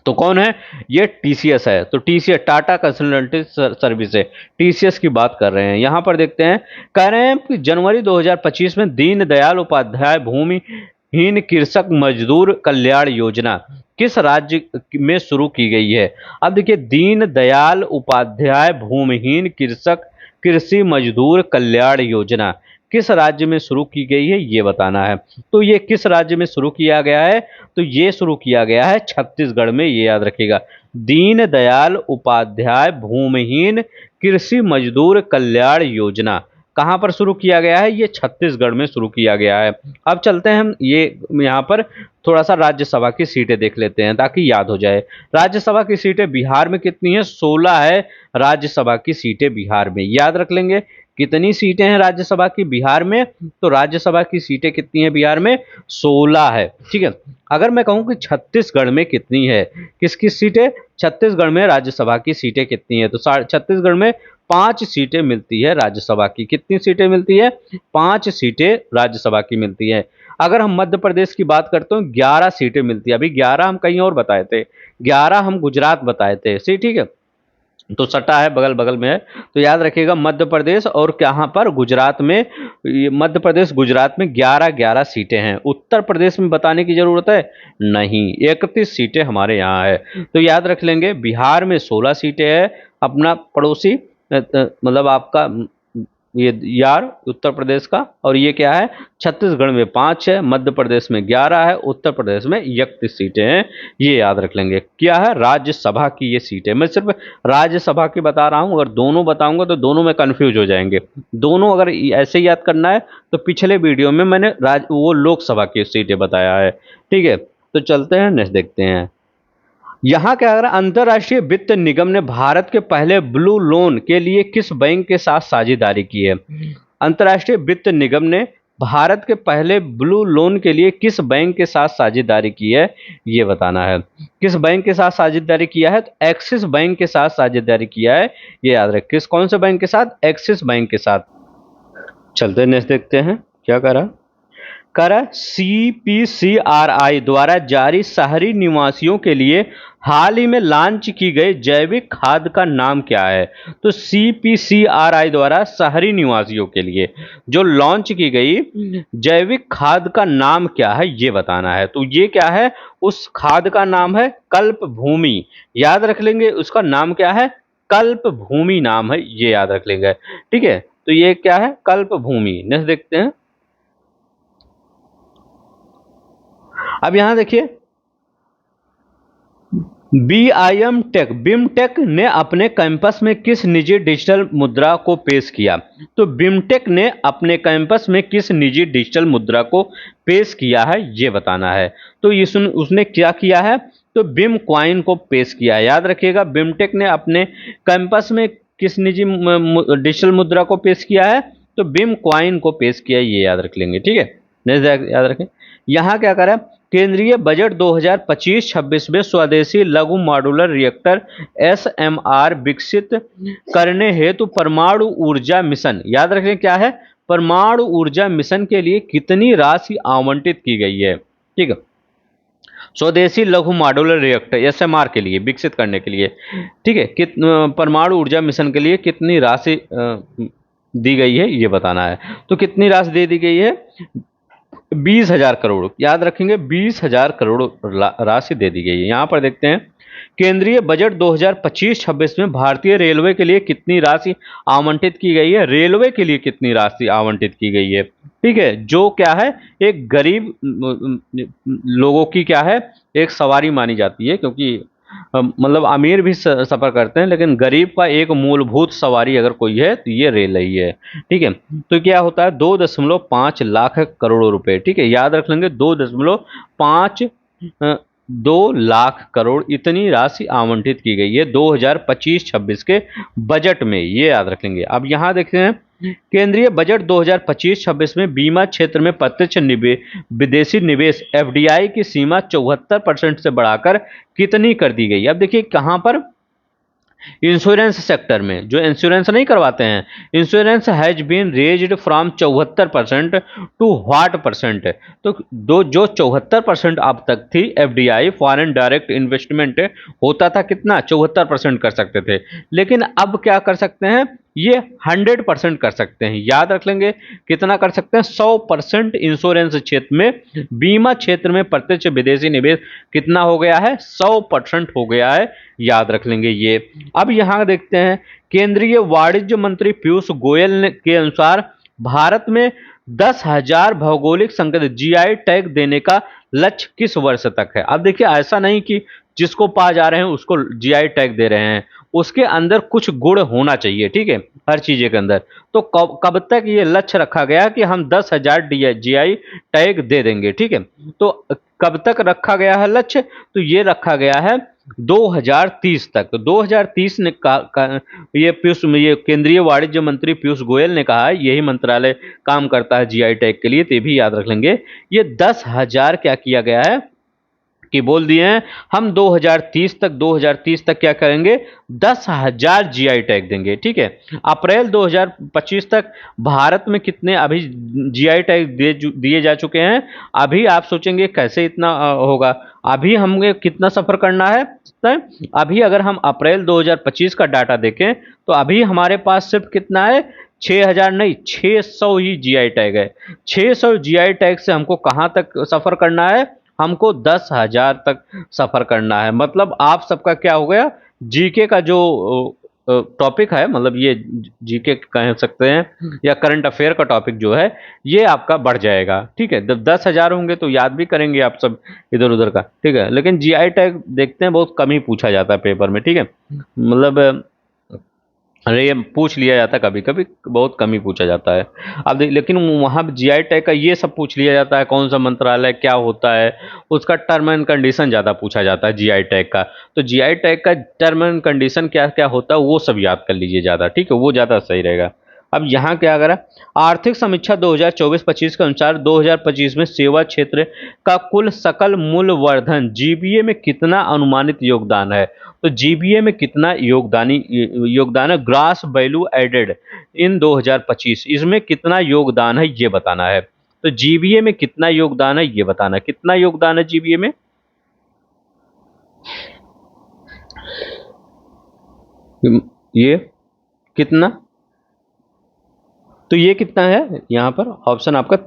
तो कौन है? ये टीसीएस है। तो टीसीएस टाटा कंसल्टेंसी सर्विस है, टीसीएस की बात कर रहे हैं। यहां पर देखते हैं, कह रहे हैं कि जनवरी 2025 में दीनदयाल उपाध्याय भूमिहीन कृषक मजदूर कल्याण योजना किस राज्य में शुरू की गई है? अब देखिए, दीनदयाल उपाध्याय भूमिहीन कृषक कृषि मजदूर कल्याण योजना किस राज्य में शुरू की गई है, ये बताना है। तो ये किस राज्य में शुरू किया गया है? तो ये शुरू किया गया है छत्तीसगढ़ में, ये याद रखिएगा। दीनदयाल उपाध्याय भूमिहीन कृषि मजदूर कल्याण योजना कहाँ पर शुरू किया गया है? ये छत्तीसगढ़ में शुरू किया गया है। अब चलते हैं हम ये यहाँ पर थोड़ा सा राज्यसभा की सीटें देख लेते हैं ताकि याद हो जाए। राज्यसभा की सीटें बिहार में कितनी है? 16 है राज्यसभा की सीटें बिहार में, याद रख लेंगे। कितनी सीटें हैं राज्यसभा की बिहार में? तो राज्यसभा की सीटें कितनी हैं बिहार में? 16 है, ठीक है। अगर मैं कहूं कि छत्तीसगढ़ में कितनी है, किस किस सीटें? छत्तीसगढ़ में राज्यसभा की सीटें कितनी है? तो छत्तीसगढ़ में 5 सीटें मिलती है राज्यसभा की। कितनी सीटें मिलती है? 5 सीटें राज्यसभा की मिलती है। अगर हम मध्य प्रदेश की बात करते हैं, 11 सीटें मिलती है। अभी 11 हम कहीं और बताए थे, 11 हम गुजरात बताए थे, ठीक है। तो सटा है, बगल बगल में है। तो याद रखिएगा, मध्य प्रदेश और कहाँ पर? गुजरात में। मध्य प्रदेश गुजरात में 11-11 सीटें हैं। उत्तर प्रदेश में बताने की जरूरत है? नहीं, 31 सीटें हमारे यहाँ है। तो याद रख लेंगे, बिहार में 16 सीटें हैं, अपना पड़ोसी मतलब आपका ये यार उत्तर प्रदेश का। और ये क्या है? छत्तीसगढ़ में 5 है, मध्य प्रदेश में 11 है, उत्तर प्रदेश में 31 सीटें हैं। ये याद रख लेंगे। क्या है? राज्यसभा की ये सीटें। मैं सिर्फ राज्यसभा की बता रहा हूं, अगर दोनों बताऊंगा तो दोनों में कंफ्यूज हो जाएंगे। दोनों अगर ऐसे ही याद करना है तो पिछले वीडियो में मैंने वो लोकसभा की सीटें बताया है, ठीक है। तो चलते हैं नेक्स्ट देखते हैं। यहाँ क्या कर अंतर्राष्ट्रीय वित्त निगम ने भारत के पहले ब्लू लोन के लिए किस बैंक के साथ साझेदारी की है? अंतर्राष्ट्रीय वित्त निगम ने भारत के पहले ब्लू लोन के लिए किस बैंक के साथ साझेदारी की है, ये बताना है। किस बैंक के साथ साझेदारी किया है? तो एक्सिस बैंक के साथ साझेदारी किया है, ये याद रख। किस कौन से बैंक के साथ? एक्सिस बैंक के साथ। चलते नेक्स्ट देखते हैं क्या करा। कर सीपीसीआरआई द्वारा जारी शहरी निवासियों के लिए हाल ही में लॉन्च की गई जैविक खाद का नाम क्या है? तो सीपीसीआरआई द्वारा शहरी निवासियों के लिए जो लॉन्च की गई जैविक खाद का नाम क्या है, ये बताना है। तो ये क्या है? उस खाद का नाम है कल्प भूमि। याद रख लेंगे, उसका नाम क्या है? कल्प भूमि नाम है, ये याद रख लेंगे, ठीक है। तो ये क्या है? कल्प भूमि। नेक्स्ट देखते हैं। अब यहां देखिए, बिमटेक ने अपने कैंपस में किस निजी डिजिटल मुद्रा को पेश किया? तो बिमटेक ने अपने कैंपस में किस निजी डिजिटल मुद्रा को पेश किया है, ये बताना है। तो उसने क्या किया है? तो बिम क्वाइन को पेश किया है। याद रखिएगा, बिमटेक ने अपने कैंपस में किस निजी डिजिटल मुद्रा को पेश किया है? तो बिम क्वाइन को पेश किया है, ये याद रख लेंगे, ठीक है। नेक्स्ट याद रखें। यहाँ क्या करें? केंद्रीय बजट 2025-26 में स्वदेशी लघु मॉड्यूलर रिएक्टर एसएमआर विकसित करने हेतु परमाणु ऊर्जा मिशन, याद रखें क्या है? परमाणु ऊर्जा मिशन के लिए कितनी राशि आवंटित की गई है, ठीक है। स्वदेशी लघु मॉड्यूलर रिएक्टर एसएमआर के लिए विकसित करने के लिए, ठीक है, परमाणु ऊर्जा मिशन के लिए कितनी राशि दी गई है, ये बताना है। तो कितनी राशि दे दी गई है? 20,000 करोड़, याद रखेंगे, 20,000 करोड़ राशि दे दी गई है। यहां पर देखते हैं, केंद्रीय बजट 2025-26 में भारतीय रेलवे के लिए कितनी राशि आवंटित की गई है? रेलवे के लिए कितनी राशि आवंटित की गई है? ठीक है, जो क्या है एक गरीब लोगों की क्या है एक सवारी मानी जाती है, क्योंकि मतलब अमीर भी सफर करते हैं, लेकिन गरीब का एक मूलभूत सवारी अगर कोई है तो ये रेल ही है। ठीक है, तो क्या होता है 2.5 लाख करोड़ रुपए। ठीक है, याद रख लेंगे 2.5 2 लाख करोड़ इतनी राशि आवंटित की गई है 2025-26 के बजट में, ये याद रखेंगे। अब यहाँ देखते हैं केंद्रीय बजट 2025-26 में बीमा क्षेत्र में प्रत्यक्ष विदेशी निवेश एफडीआई की सीमा 74% से बढ़ाकर कितनी कर दी गई। अब देखिए कहां पर, इंश्योरेंस सेक्टर में जो इंश्योरेंस नहीं करवाते हैं, insurance has been raised from 74% to what percent. तो दो जो 74% अब तक थी एफडीआई फॉरेन डायरेक्ट इन्वेस्टमेंट होता था, कितना 74% कर सकते थे, लेकिन अब क्या कर सकते हैं ये 100% कर सकते हैं। याद रख लेंगे कितना कर सकते हैं 100% इंश्योरेंस क्षेत्र में, बीमा क्षेत्र में प्रत्यक्ष विदेशी निवेश कितना हो गया है 100% हो गया है, याद रख लेंगे ये। अब यहां देखते हैं केंद्रीय वाणिज्य मंत्री पीयूष गोयल के अनुसार भारत में 10,000 भौगोलिक संकेत जीआई टैग देने का लक्ष्य किस वर्ष तक है। अब देखिए ऐसा नहीं कि जिसको पा जा रहे हैं उसको जीआई टैग दे रहे हैं, उसके अंदर कुछ गुण होना चाहिए। ठीक है, हर चीज के अंदर। तो कब कब तक ये लक्ष्य रखा गया कि हम 10,000 जीआई टैग दे देंगे। ठीक है, तो कब तक रखा गया है लक्ष्य, तो ये रखा गया है 2030 तक। तो 2030 ने ये केंद्रीय वाणिज्य मंत्री पीयूष गोयल ने कहा है, यही मंत्रालय काम करता है जीआई टैग के लिए, तो ये भी याद रख लेंगे। ये 10,000 क्या किया गया है कि बोल दिए हैं हम 2030 तक क्या करेंगे 10,000 जीआई टैग देंगे। ठीक है, अप्रैल 2025 तक भारत में कितने अभी जीआई टैग दिए जा चुके हैं। अभी आप सोचेंगे कैसे इतना होगा, अभी हमें कितना सफर करना है। अभी अगर हम अप्रैल 2025 का डाटा देखें तो अभी हमारे पास सिर्फ कितना है 6,000 नहीं 600 ही जीआई टैग है। 600 जीआई टैग से हमको कहां तक सफर करना है, हमको 10,000 तक सफर करना है। मतलब आप सबका क्या हो गया जीके का जो टॉपिक है, मतलब ये जीके कह सकते हैं या करंट अफेयर का टॉपिक जो है ये आपका बढ़ जाएगा। ठीक है, जब 10,000 होंगे तो याद भी करेंगे आप सब इधर उधर का। ठीक है, लेकिन जीआई टैग देखते हैं बहुत कम ही पूछा जाता है पेपर में। ठीक है, मतलब अरे ये पूछ लिया जाता है कभी कभी, बहुत कम ही पूछा जाता है। अब लेकिन वहाँ जीआई टैग का ये सब पूछ लिया जाता है, कौन सा मंत्रालय क्या होता है, उसका टर्म एंड कंडीशन ज़्यादा पूछा जाता है जीआई टैग का। तो जीआई टैग का टर्म एंड कंडीशन क्या क्या होता है वो सब याद कर लीजिए ज़्यादा। ठीक है, वो ज़्यादा सही रहेगा। अब यहाँ क्या करा, आर्थिक समीक्षा 2024-25 के अनुसार 2025 में सेवा क्षेत्र का कुल सकल मूल्य वर्धन जीबीए में कितना अनुमानित योगदान है। तो जीबीए में कितना योगदान है ग्रास वैल्यू एडेड इन 2025, इसमें कितना योगदान है ये बताना है। तो जीबीए में कितना योगदान है ये बताना है, कितना योगदान है जीबीए में। ये कितना, तो ये कितना है यहाँ पर ऑप्शन आपका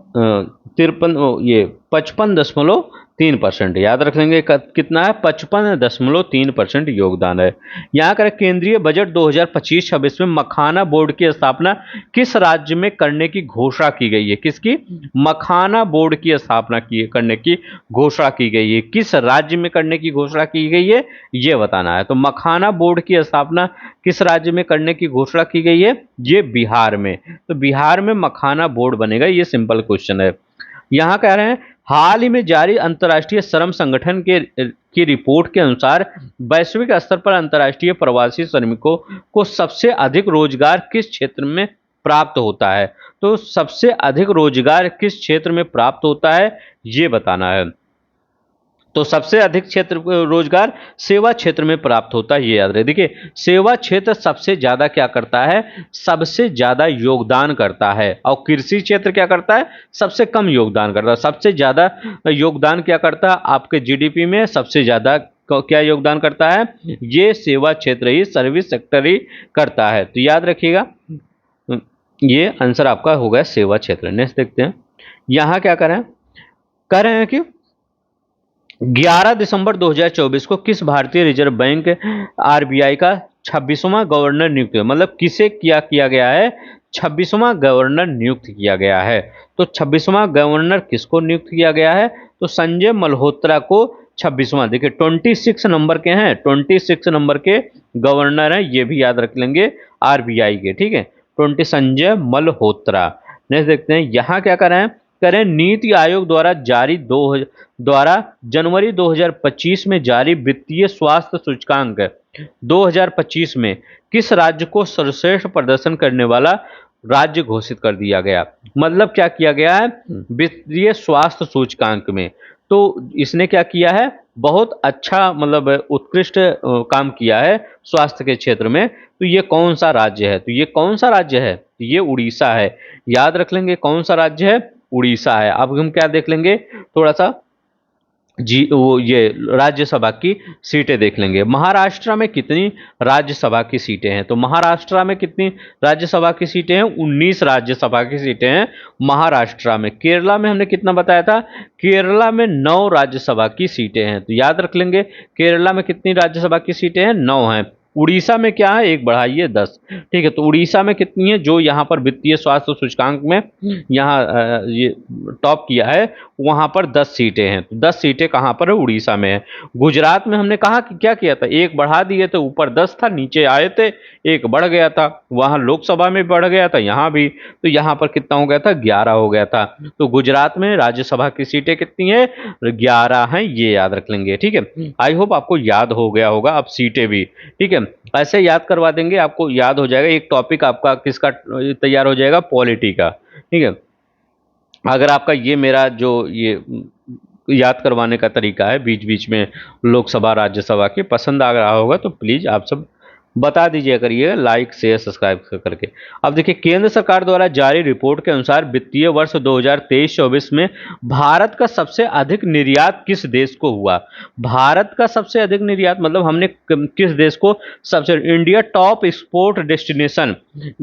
53 ये 55.3%। याद रख लेंगे कितना है 55.3% योगदान है। यहाँ कर केंद्रीय बजट 2025-26 में मखाना बोर्ड की स्थापना किस राज्य में करने की घोषणा की गई है। किसकी, मखाना बोर्ड की स्थापना करने की घोषणा की गई है, किस राज्य में करने की घोषणा की गई है ये बताना है। तो मखाना बोर्ड की स्थापना किस राज्य में करने की घोषणा की गई है, ये बिहार में। तो बिहार में मखाना बोर्ड बनेगा, ये सिंपल क्वेश्चन है। यहां कह रहे हैं हाल ही में जारी अंतर्राष्ट्रीय श्रम संगठन की रिपोर्ट के अनुसार वैश्विक स्तर पर अंतर्राष्ट्रीय प्रवासी श्रमिकों को सबसे अधिक रोजगार किस क्षेत्र में प्राप्त होता है। तो सबसे अधिक रोजगार किस क्षेत्र में प्राप्त होता है ये बताना है। तो सबसे अधिक क्षेत्र रोजगार सेवा क्षेत्र में प्राप्त होता है, ये याद रहे। देखिए सेवा क्षेत्र सबसे ज्यादा क्या करता है, सबसे ज्यादा योगदान करता है, और कृषि क्षेत्र क्या करता है सबसे कम योगदान करता है। सबसे ज्यादा योगदान क्या करता है आपके जीडीपी में, सबसे ज्यादा क्या योगदान करता है, ये सेवा क्षेत्र ही, सर्विस सेक्टर ही करता है। तो याद रखिएगा ये आंसर आपका होगा सेवा क्षेत्र। नेक्स्ट देखते हैं यहां क्या कह रहे हैं कि 11 दिसंबर 2024 को किस भारतीय रिजर्व बैंक आरबीआई का 26वां गवर्नर नियुक्त हुआ। मतलब किसे किया गया है 26वां गवर्नर नियुक्त किया गया है। तो 26वां गवर्नर किसको नियुक्त किया गया है? तो संजय मल्होत्रा को 26वां, देखिए 26 नंबर के हैं, 26 नंबर के गवर्नर हैं, ये भी याद रख लेंगे आरबीआई के, ठीक है। 20 संजय मल्होत्रा। नेक्स्ट देखते हैं यहाँ क्या करें नीति आयोग द्वारा जनवरी 2025 में जारी वित्तीय स्वास्थ्य सूचकांक 2025 में किस राज्य को सर्वश्रेष्ठ प्रदर्शन करने वाला राज्य घोषित कर दिया गया? मतलब क्या किया गया है वित्तीय स्वास्थ्य सूचकांक में? तो इसने क्या किया है, बहुत अच्छा मतलब उत्कृष्ट काम किया है स्वास्थ्य के क्षेत्र में। तो ये कौन सा राज्य है? तो ये कौन सा राज्य है? ये उड़ीसा है। याद रख लेंगे कौन सा राज्य है, उड़ीसा है। अब हम क्या देख लेंगे थोड़ा सा जी, वो ये राज्यसभा की सीटें देख लेंगे। महाराष्ट्र में कितनी राज्यसभा की सीटें हैं? तो महाराष्ट्र में कितनी राज्यसभा की सीटें हैं? 19 राज्यसभा की सीटें हैं महाराष्ट्र में। केरला में हमने कितना बताया था? केरला में 9 राज्यसभा की सीटें हैं। तो याद रख लेंगे केरला में कितनी राज्यसभा की सीटें हैं? 9 हैं। उड़ीसा में क्या है? एक बढ़ाइए 10, ठीक है। तो उड़ीसा में कितनी है? जो यहाँ पर वित्तीय स्वास्थ्य सूचकांक में यहाँ ये टॉप किया है, वहां पर 10 सीटें हैं। तो 10 सीटें कहां पर है? उड़ीसा में है। गुजरात में हमने कहा कि क्या किया था, एक बढ़ा दिए थे, ऊपर 10 था, नीचे आए थे, एक बढ़ गया था। वहां लोकसभा में बढ़ गया था, यहां भी। तो यहां पर कितना हो गया था? 11 हो गया था। तो गुजरात में राज्यसभा की सीटें कितनी है? 11 हैं, ये याद रख लेंगे, ठीक है। आई होप आपको याद हो गया होगा अब सीटें भी, ठीक है। ऐसे याद करवा देंगे, आपको याद हो जाएगा। एक टॉपिक आपका किसका तैयार हो जाएगा? पॉलिटी का, ठीक है। अगर आपका ये मेरा जो ये याद करवाने का तरीका है बीच बीच में लोकसभा राज्यसभा के पसंद आ रहा होगा तो प्लीज आप सब बता दीजिए करिए, लाइक शेयर सब्सक्राइब करके। अब देखिए केंद्र सरकार द्वारा जारी रिपोर्ट के अनुसार वित्तीय वर्ष 2023-24 में भारत का सबसे अधिक निर्यात किस देश को हुआ? भारत का सबसे अधिक निर्यात मतलब हमने किस देश को सबसे, India top export destination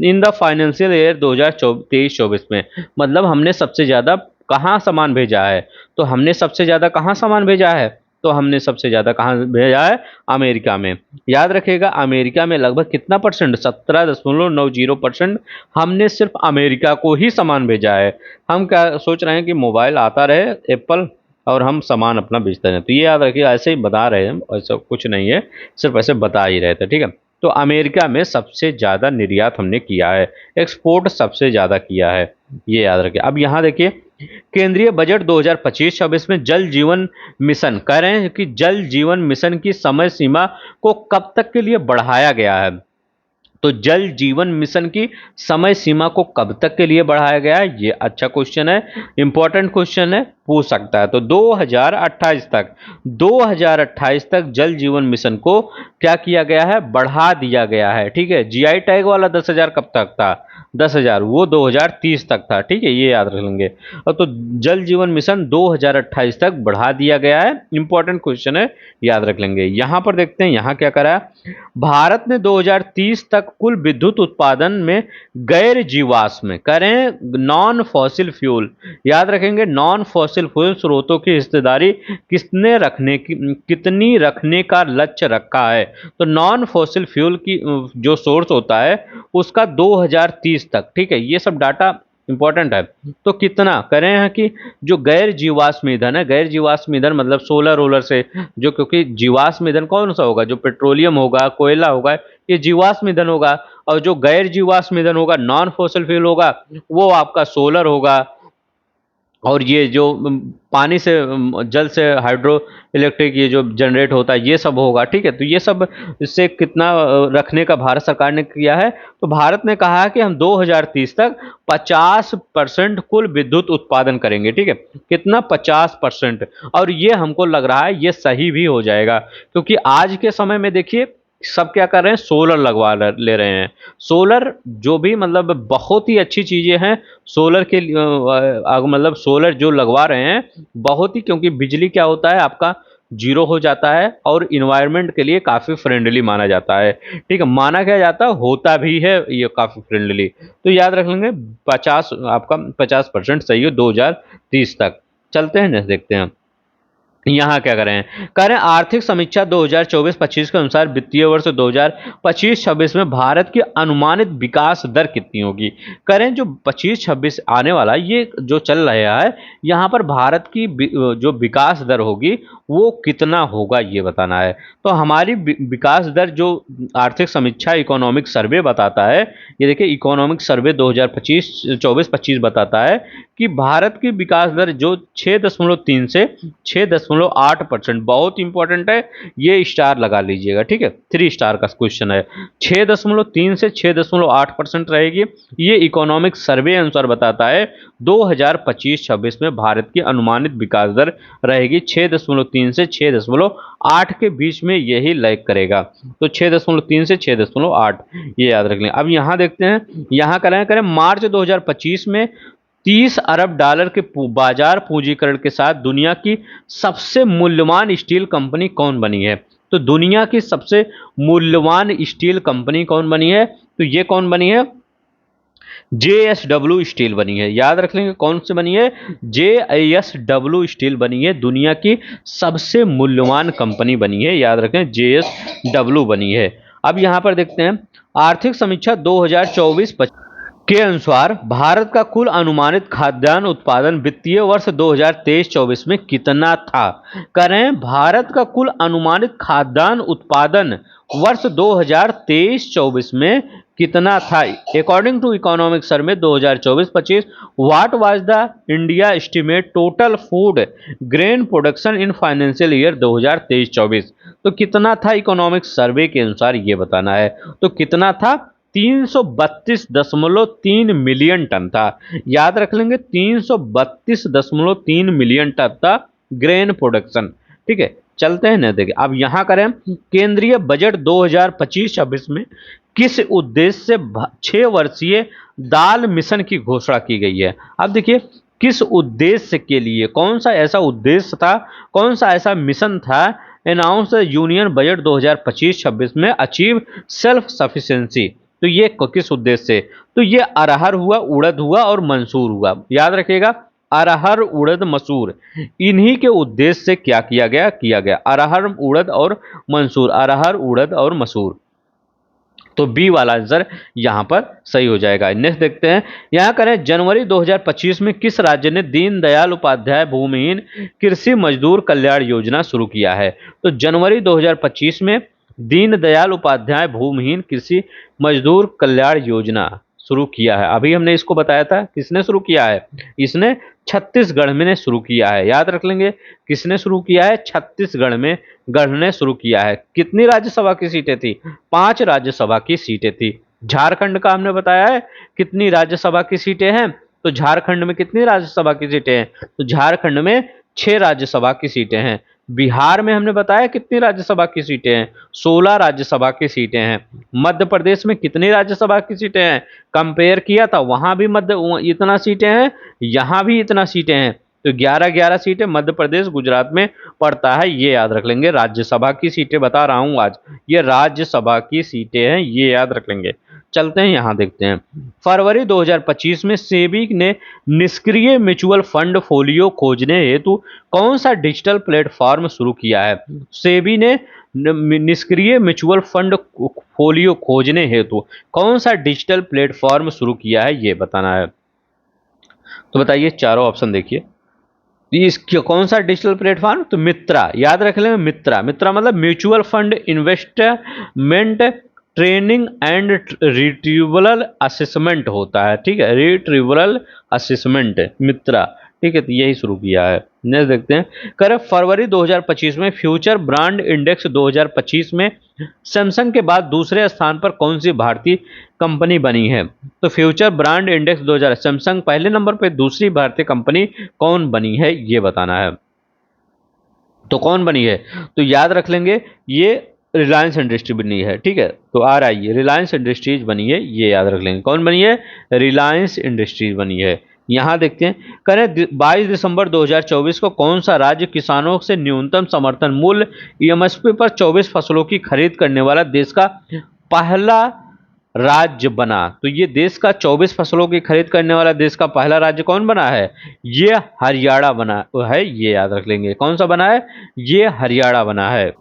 in the financial year 2023-24 में, मतलब हमने सबसे ज्यादा कहाँ सामान भेजा है? तो हमने सबसे ज्यादा कहाँ सामान भेजा है? तो हमने सबसे ज्यादा कहाँ भेजा है? अमेरिका में। याद रखिएगा अमेरिका में लगभग कितना परसेंट? 17.90% हमने सिर्फ अमेरिका को ही सामान भेजा है। हम क्या सोच रहे हैं कि मोबाइल आता रहे एप्पल और हम सामान अपना बेचते रहे, तो ये याद रखिए ऐसे ही बता रहे हैं, ऐसा कुछ नहीं है, सिर्फ ऐसे बता ही रहे थे, ठीक है। तो अमेरिका में सबसे ज्यादा निर्यात हमने किया है, एक्सपोर्ट सबसे ज्यादा किया है, ये याद रखिए। अब यहाँ देखिए केंद्रीय बजट 2025-26 में जल जीवन मिशन कह रहे हैं कि जल जीवन मिशन की समय सीमा को कब तक के लिए बढ़ाया गया है? तो जल जीवन मिशन की समय सीमा को कब तक के लिए बढ़ाया गया है? ये अच्छा क्वेश्चन है, इंपॉर्टेंट क्वेश्चन है, पूछ सकता है। तो 2028 तक, 2028 तक जल जीवन मिशन को क्या किया गया है? बढ़ा दिया गया है, ठीक है। जीआई टैग वाला 10,000 कब तक था? 10,000 वो 2030 तक था, ठीक है, ये याद रख लेंगे। और तो जल जीवन मिशन 2028 तक बढ़ा दिया गया है, इंपॉर्टेंट क्वेश्चन है, याद रख लेंगे। यहां पर देखते हैं यहां क्या करा है, भारत ने 2030 तक कुल विद्युत उत्पादन में गैर जीवाश्म करें नॉन फॉसिल फ्यूल, याद रखेंगे नॉन फॉसिल फ्यूल स्रोतों की हिस्सेदारी कितनी रखने का लक्ष्य रखा है? तो नॉन फॉसिल फ्यूल की जो सोर्स होता है उसका 2030 तक, ठीक है, ये सब डाटा इंपॉर्टेंट है। तो कितना करें हैं कि जो गैर जीवाश्म ईंधन है, गैर जीवाश्म ईंधन मतलब सोलर वोलर से जो, क्योंकि जीवाश्म ईंधन कौन सा होगा? जो पेट्रोलियम होगा, कोयला होगा, ये जीवाश्म ईंधन होगा। और जो गैर जीवाश्म ईंधन होगा, नॉन फॉसिल फ्यूल होगा, वो आपका सोलर होगा। और ये जो पानी से जल से हाइड्रो इलेक्ट्रिक ये जो जनरेट होता है ये सब होगा, ठीक है। तो ये सब इससे कितना रखने का भारत सरकार ने किया है? तो भारत ने कहा है कि हम 2030 तक 50% कुल विद्युत उत्पादन करेंगे, ठीक है। कितना? 50%। और ये हमको लग रहा है ये सही भी हो जाएगा, क्योंकि आज के समय में देखिए सब क्या कर रहे हैं? सोलर लगवा ले रहे हैं। सोलर जो भी मतलब बहुत ही अच्छी चीजें हैं सोलर के मतलब सोलर जो लगवा रहे हैं बहुत ही, क्योंकि बिजली क्या होता है आपका जीरो हो जाता है और इन्वायरमेंट के लिए काफ़ी फ्रेंडली माना जाता है, ठीक है। माना क्या जाता है, होता भी है ये काफ़ी फ्रेंडली। तो याद रख लेंगे 50, आपका 50% सही हो 2030 तक। चलते हैं नेक्स्ट देखते हैं। यहाँ क्या कह रहे हैं आर्थिक समीक्षा 2024-25 के अनुसार वित्तीय वर्ष 2025-26 में भारत की अनुमानित विकास दर कितनी होगी। कह रहे हैं जो 25-26 आने वाला ये जो चल रहा है, यहाँ पर भारत की जो विकास दर होगी वो कितना होगा ये बताना है। तो हमारी विकास दर जो आर्थिक समीक्षा इकोनॉमिक सर्वे बताता है, ये देखिए इकोनॉमिक सर्वे 2025-24-25 बताता है कि भारत की विकास दर जो 6.3 से 6.8%, बहुत इंपॉर्टेंट है, ये स्टार लगा लीजिएगा, ठीक है, 3 स्टार का क्वेश्चन है। 6.3 से 6.8% रहेगी, ये इकोनॉमिक सर्वे अनुसार बताता है 2025-26 में भारत की अनुमानित विकास दर रहेगी 6.3 से 6.8 के बीच में, यही लैग करेगा। तो 6.3 से 6.8 ये याद रख लें। अब यहाँ देखते हैं, यहाँ करें मार्च 2025 में 30 अरब डॉलर के बाजार पूंजीकरण के साथ दुनिया की सबसे मूल्यवान स्टील कंपनी कौन बनी है। तो दुनिया की सबसे मूल्यवान स्टील कंपनी कौन बनी है, तो ये कौन बनी है, JSW स्टील बनी है। याद रख लेंगे कौन से बनी है, JSW स्टील बनी है, दुनिया की सबसे मूल्यवान कंपनी बनी है, याद रखें JSW बनी है। अब यहां पर देखते हैं आर्थिक समीक्षा 2024-25 के अनुसार भारत का कुल अनुमानित खाद्यान्न उत्पादन वित्तीय वर्ष 2023-24 में कितना था। करें भारत का कुल अनुमानित खाद्यान्न उत्पादन वर्ष 2023-24 में कितना था। According to economic survey 2024-25 what was the India estimate total food grain production in financial year 2023-24। तो कितना था इकोनॉमिक सर्वे के अनुसार ये बताना है। तो कितना था, 332.3 मिलियन टन था। याद रख लेंगे 332.3 मिलियन टन था ग्रेन प्रोडक्शन, ठीक है। चलते हैं ना, देखिए अब यहां करें केंद्रीय बजट 2025-26 में किस उद्देश्य से 6 वर्षीय दाल मिशन की घोषणा की गई है। अब देखिए किस उद्देश्य के लिए, कौन सा ऐसा उद्देश्य था, कौन सा ऐसा मिशन था। अनाउंस यूनियन बजट 2025-26 में अचीव सेल्फ सफिशिएंसी। तो ये किस उद्देश्य से, तो ये अरहर हुआ, उड़द हुआ और मंसूर हुआ। याद रखिएगा अरहर उड़द मसूर, इन्हीं के उद्देश्य से क्या किया गया अरहर उड़द और मंसूर, अरहर उड़द और मसूर। तो बी वाला आंसर यहां पर सही हो जाएगा। नेक्स्ट देखते हैं, यहां करें जनवरी 2025 में किस राज्य ने दीनदयाल उपाध्याय भूमिहीन कृषि मजदूर कल्याण योजना शुरू किया है। तो जनवरी 2025 में दीनदयाल उपाध्याय भूमिहीन कृषि मजदूर कल्याण योजना शुरू किया है। अभी हमने इसको बताया था, किसने शुरू किया है, इसने छत्तीसगढ़ में ने शुरू किया है। याद रख लेंगे किसने शुरू किया है, छत्तीसगढ़ में गढ़ ने शुरू किया है। कितनी राज्यसभा की सीटें थी, 5 राज्यसभा की सीटें थी। झारखंड का हमने बताया है कितनी राज्यसभा की सीटें हैं, तो झारखंड में कितनी राज्यसभा की सीटें हैं, तो झारखंड में 6 राज्यसभा की सीटें हैं। बिहार में हमने बताया कितनी राज्यसभा की सीटें हैं, 16 राज्यसभा की सीटें हैं। मध्य प्रदेश में कितनी राज्यसभा की सीटें हैं, कंपेयर किया था, वहां भी मध्य इतना सीटें हैं, यहां भी इतना सीटें हैं। तो 11-11 सीटें मध्य प्रदेश गुजरात में पड़ता है, ये याद रख लेंगे। राज्यसभा की सीटें बता रहा हूं आज, ये राज्यसभा की सीटें हैं, ये याद रख लेंगे। चलते हैं यहां देखते हैं, फरवरी 2025 में सेबी ने निष्क्रिय म्यूचुअल फंड फोलियो खोजने हेतु कौन सा डिजिटल प्लेटफॉर्म शुरू किया है। सेबी ने निष्क्रिय म्यूचुअल फंड फोलियो खोजने हेतु कौन सा डिजिटल प्लेटफॉर्म शुरू किया है, ये बताना है। तो बताइए, चारों ऑप्शन देखिए, इस कौन सा डिजिटल प्लेटफॉर्म, तो मित्रा। याद रख लेंगे मित्रा, मित्रा मतलब mutual fund investment training and retrieval assessment होता है, ठीक है, रिट्रीवल असेसमेंट मित्रा, ठीक है, तो यही शुरू किया है। नेक्स्ट देखते हैं, करें फरवरी 2025 में फ्यूचर ब्रांड इंडेक्स 2025 में सैमसंग के बाद दूसरे स्थान पर कौन सी भारतीय कंपनी बनी है। तो फ्यूचर ब्रांड इंडेक्स 2000 सैमसंग पहले नंबर पर, दूसरी भारतीय कंपनी कौन बनी है ये बताना है। तो कौन बनी है, तो याद रख लेंगे ये रिलायंस इंडस्ट्री बनी है, ठीक है। तो आ रहा है, रिलायंस इंडस्ट्रीज बनी है, ये याद रख लेंगे। कौन बनी है, रिलायंस इंडस्ट्रीज बनी है। यहां देखते हैं, करें 22 दिसंबर 2024 को कौन सा राज्य किसानों से न्यूनतम समर्थन मूल्य EMSP पर 24 फसलों की खरीद करने वाला देश का पहला राज्य बना। तो ये देश का 24 फसलों की खरीद करने वाला देश का पहला राज्य कौन बना है? ये हरियाणा बना है। ये याद रख लेंगे। कौन सा बना है? ये हरियाणा बना है।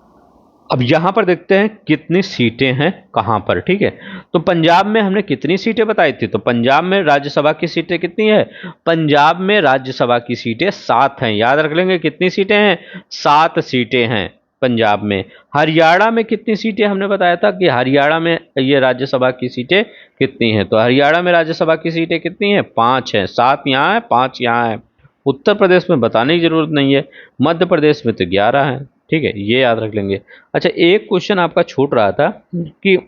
अब यहां पर देखते हैं कितनी सीटें हैं कहां पर। ठीक है, तो पंजाब में हमने कितनी सीटें बताई थी? तो पंजाब में राज्यसभा की सीटें कितनी है? पंजाब में राज्यसभा की सीटें 7 हैं। याद रख लेंगे कितनी सीटें हैं? 7 सीटें हैं पंजाब में। हरियाणा में कितनी सीटें? हमने बताया था कि हरियाणा में ये राज्यसभा की सीटें कितनी हैं। तो हरियाणा में राज्यसभा की सीटें कितनी हैं? 5 हैं। 7 यहाँ है, 5 यहाँ है। उत्तर प्रदेश में बताने की जरूरत नहीं है। मध्य प्रदेश में तो 11 है। ठीक है, ये याद रख लेंगे। अच्छा, एक क्वेश्चन आपका छूट रहा था कि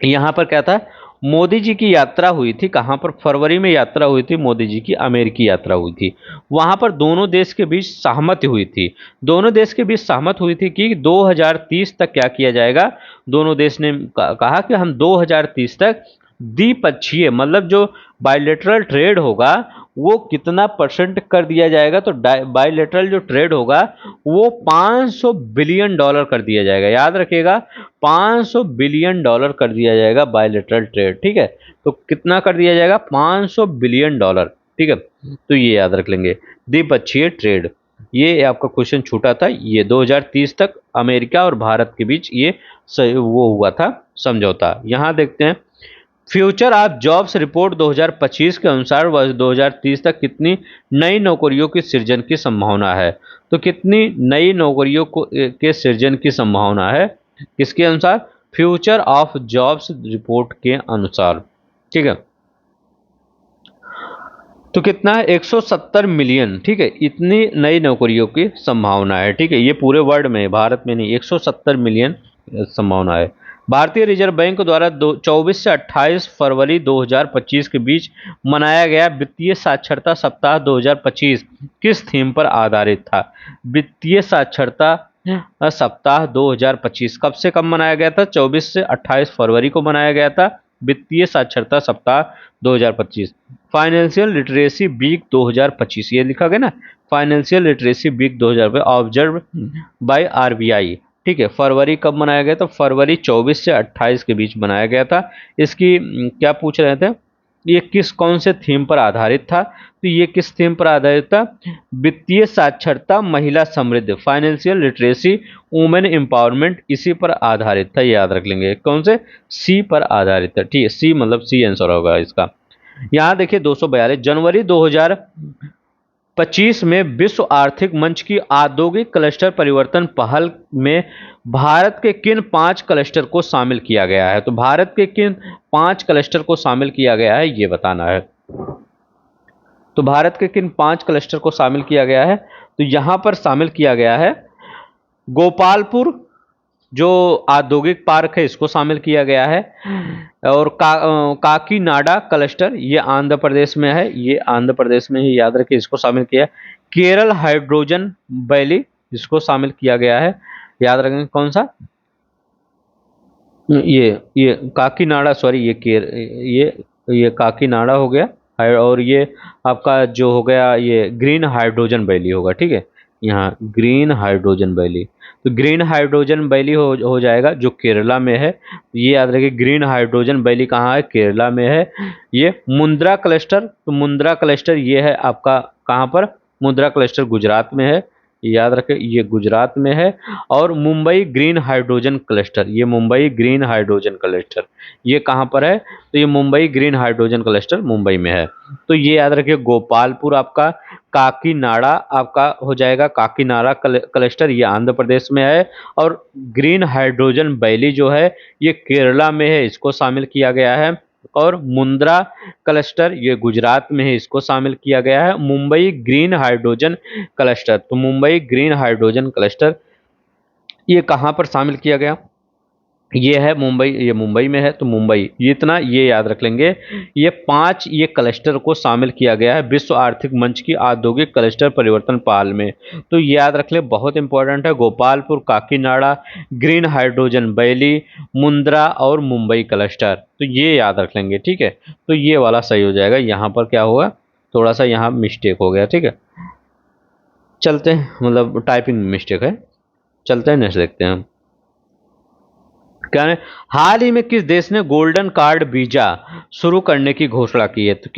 यहाँ पर क्या था? मोदी जी की यात्रा हुई थी कहाँ पर? फरवरी में यात्रा हुई थी मोदी जी की, अमेरिकी यात्रा हुई थी। वहां पर दोनों देश के बीच सहमति हुई थी। दोनों देश के बीच सहमत हुई थी कि 2030 तक क्या किया जाएगा? दोनों देश ने कहा कि हम 2030 तक द्विपक्षीय, मतलब जो बायलेटरल ट्रेड होगा वो कितना परसेंट कर दिया जाएगा? तो बायलेटरल जो ट्रेड होगा वो 500 बिलियन डॉलर कर दिया जाएगा। याद रखिएगा, 500 बिलियन डॉलर कर दिया जाएगा बायलेटरल ट्रेड। ठीक है, तो कितना कर दिया जाएगा? 500 बिलियन डॉलर। ठीक है, तो ये याद रख लेंगे द्विपक्षीय ट्रेड। ये आपका क्वेश्चन छूटा था। ये 2030 तक अमेरिका और भारत के बीच ये वो हुआ था समझौता। यहां देखते हैं फ्यूचर ऑफ जॉब्स रिपोर्ट 2025 के अनुसार वर्ष 2030 तक कितनी नई नौकरियों की सृजन की संभावना है? तो कितनी नई नौकरियों को के सृजन की संभावना है? किसके अनुसार? फ्यूचर ऑफ जॉब्स रिपोर्ट के अनुसार। ठीक है, तो कितना है? 170 मिलियन। ठीक है, इतनी नई नौकरियों की संभावना है। ठीक है, ये पूरे वर्ल्ड में, भारत में नहीं, 170 मिलियन संभावना है। भारतीय रिजर्व बैंक द्वारा 24 से 28 फरवरी 2025 के बीच मनाया गया वित्तीय साक्षरता सप्ताह 2025 किस थीम पर आधारित था? वित्तीय साक्षरता सप्ताह 2025 कब से कब मनाया गया था? 24 से 28 फरवरी को मनाया गया था वित्तीय साक्षरता सप्ताह 2025। फाइनेंशियल लिटरेसी वीक 2025, ये लिखा गया ना, financial literacy week 2025 observe by RBI. ठीक है, फरवरी कब मनाया गया? तो फरवरी 24 से 28 के बीच बनाया गया था। इसकी क्या पूछ रहे थे? ये किस कौन से थीम पर आधारित था? तो ये किस थीम पर आधारित था? वित्तीय साक्षरता, महिला समृद्धि, फाइनेंशियल लिटरेसी, वुमेन एम्पावरमेंट, इसी पर आधारित था। ये याद रख लेंगे। कौन से? सी पर आधारित था। ठीक है, सी मतलब सी आंसर होगा इसका। यहाँ देखिए 242 जनवरी 2025 में विश्व आर्थिक मंच की औद्योगिक क्लस्टर परिवर्तन पहल में भारत के किन 5 क्लस्टर को शामिल किया गया है? तो भारत के किन 5 क्लस्टर को शामिल किया गया है ये बताना है। तो भारत के किन 5 क्लस्टर को शामिल किया गया है? तो यहां पर शामिल किया गया है गोपालपुर जो औद्योगिक पार्क है, इसको शामिल किया गया है। और काकीनाडा क्लस्टर, ये आंध्र प्रदेश में है। ये आंध्र प्रदेश में ही, याद रखिए, इसको शामिल किया। केरल हाइड्रोजन वैली, इसको शामिल किया गया है। याद रखेंगे कौन सा? ये काकीनाडा, सॉरी, ये काकीनाडा हो गया। और ये आपका जो हो गया ये ग्रीन हाइड्रोजन वैली होगा। ठीक है, यहाँ ग्रीन हाइड्रोजन वैली। तो ग्रीन हाइड्रोजन वैली हो जाएगा जो केरला में है। ये याद रखिए, ग्रीन हाइड्रोजन वैली कहाँ है? केरला में है। ये मुंद्रा क्लस्टर, तो मुंद्रा क्लस्टर ये है आपका कहाँ पर? मुंद्रा क्लस्टर गुजरात में है। याद रखें, ये गुजरात में है। और मुंबई ग्रीन हाइड्रोजन क्लस्टर, ये मुंबई ग्रीन हाइड्रोजन क्लस्टर ये कहाँ पर है? तो ये Mumbai green hydrogen cluster Mumbai में है। तो ये याद रखिए, गोपालपुर आपका, काकीनाडा आपका हो जाएगा, काकीनाडा क्लस्टर ये आंध्र प्रदेश में है। और ग्रीन हाइड्रोजन वैली जो है ये केरला में है, इसको शामिल किया गया है। और मुंद्रा क्लस्टर ये गुजरात में है, इसको शामिल किया गया है। मुंबई ग्रीन हाइड्रोजन क्लस्टर, तो मुंबई ग्रीन हाइड्रोजन क्लस्टर ये कहाँ पर शामिल किया गया? ये है मुंबई, ये मुंबई में है। तो मुंबई, ये इतना ये याद रख लेंगे। ये 5 ये क्लस्टर को शामिल किया गया है विश्व आर्थिक मंच की औद्योगिक क्लस्टर परिवर्तन पहल में। तो ये याद रख ले, बहुत इंपॉर्टेंट है। Gopalpur, Kakinada, green hydrogen valley, Mundra और मुंबई क्लस्टर, तो ये याद रख लेंगे। ठीक है, तो ये वाला सही हो जाएगा। यहाँ पर क्या हुआ? थोड़ा सा यहाँ मिस्टेक हो गया। ठीक है, चलते हैं, मतलब टाइपिंग मिस्टेक है। चलते हैं, नेक्स्ट देखते हैं। क्या है, हाल ही में किस देश ने गोल्डन कार्ड वीजा शुरू करने की घोषणा की है? तो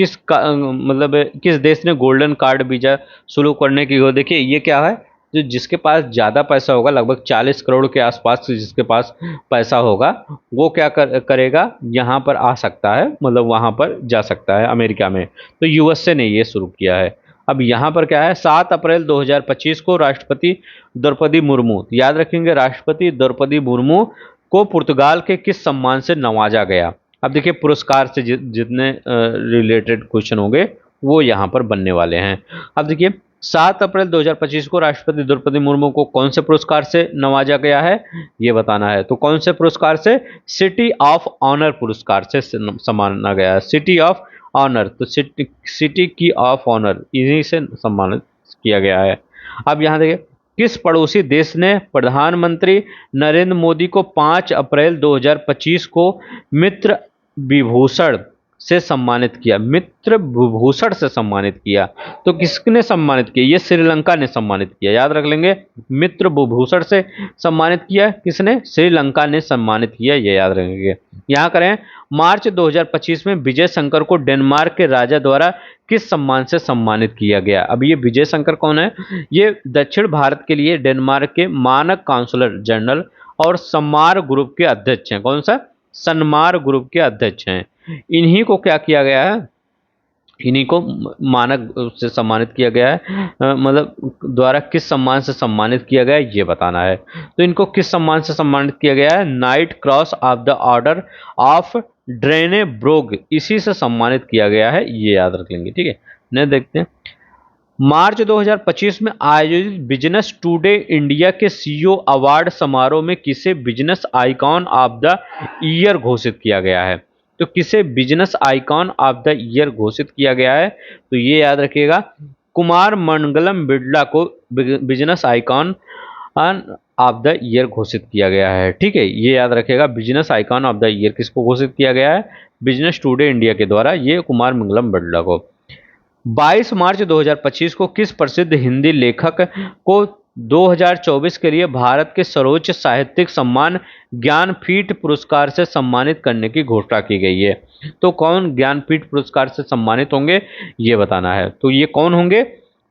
मतलब किस देश ने गोल्डन कार्ड वीजा शुरू करने की देखिए ये क्या है, जो जिसके पास ज़्यादा पैसा होगा, लगभग 40 करोड़ के आसपास जिसके पास पैसा होगा, वो क्या करेगा, यहाँ पर आ सकता है, मतलब वहाँ पर जा सकता है अमेरिका में। तो यूएसए ने ये शुरू किया है। अब यहाँ पर क्या है, 7 अप्रैल 2025 को राष्ट्रपति द्रौपदी मुर्मू, याद रखेंगे, राष्ट्रपति द्रौपदी मुर्मू को पुर्तगाल के किस सम्मान से नवाजा गया? अब देखिए पुरस्कार से जितने रिलेटेड क्वेश्चन होंगे वो यहाँ पर बनने वाले हैं। अब देखिए 7 अप्रैल 2025 को राष्ट्रपति द्रौपदी मुर्मू को कौन से पुरस्कार से नवाजा गया है, ये बताना है। तो कौन से पुरस्कार से? सिटी ऑफ ऑनर पुरस्कार से सम्माना गया है। सिटी ऑफ ऑनर, तो सिटी की ऑफ ऑनर इन्हीं से सम्मानित किया गया है। अब यहाँ देखिए, किस पड़ोसी देश ने प्रधानमंत्री नरेंद्र मोदी को 5 अप्रैल 2025 को मित्र विभूषण से सम्मानित किया? मित्र विभूषण से सम्मानित किया। तो किसने सम्मानित किया? ये श्रीलंका ने सम्मानित किया, याद रख लेंगे। मित्र विभूषण से सम्मानित किया किसने? श्रीलंका ने सम्मानित किया, ये याद रखेंगे। यहाँ करें, मार्च 2025 में विजय शंकर को डेनमार्क के राजा द्वारा किस सम्मान से सम्मानित किया गया? अब ये विजय शंकर कौन है? ये दक्षिण भारत के लिए डेनमार्क के मानक काउंसलर जनरल और सम्मार ग्रुप के अध्यक्ष हैं। कौन सा? सन्मार ग्रुप के अध्यक्ष हैं। इन्हीं को क्या किया गया है? इन्हीं को मानक से सम्मानित किया गया है, मतलब द्वारा किस सम्मान से सम्मानित किया गया है ये बताना है। तो इनको किस सम्मान से सम्मानित किया गया है? Knight Cross of the Order of Dannebrog, इसी से सम्मानित किया गया है, ये याद रख लेंगे। ठीक है, नहीं देखते हैं। मार्च 2025 में आयोजित बिजनेस टुडे इंडिया के सीईओ अवार्ड समारोह में किसे business icon of the year घोषित किया गया है? तो किसे business icon of the year घोषित किया गया है? तो ये याद रखिएगा, कुमार मंगलम बिरला को business icon of the year घोषित किया गया है। ठीक है, ये याद रखिएगा, business icon of the year किसको घोषित किया गया है? बिजनेस टुडे इंडिया के द्वारा, ये कुमार मंगलम बिरला को। 22 मार्च 2025 को किस प्रसिद्ध हिंदी लेखक को 2024 के लिए भारत के सर्वोच्च साहित्यिक सम्मान ज्ञानपीठ पुरस्कार से सम्मानित करने की घोषणा की गई है? तो कौन ज्ञानपीठ पुरस्कार से सम्मानित होंगे ये बताना है। तो ये कौन होंगे?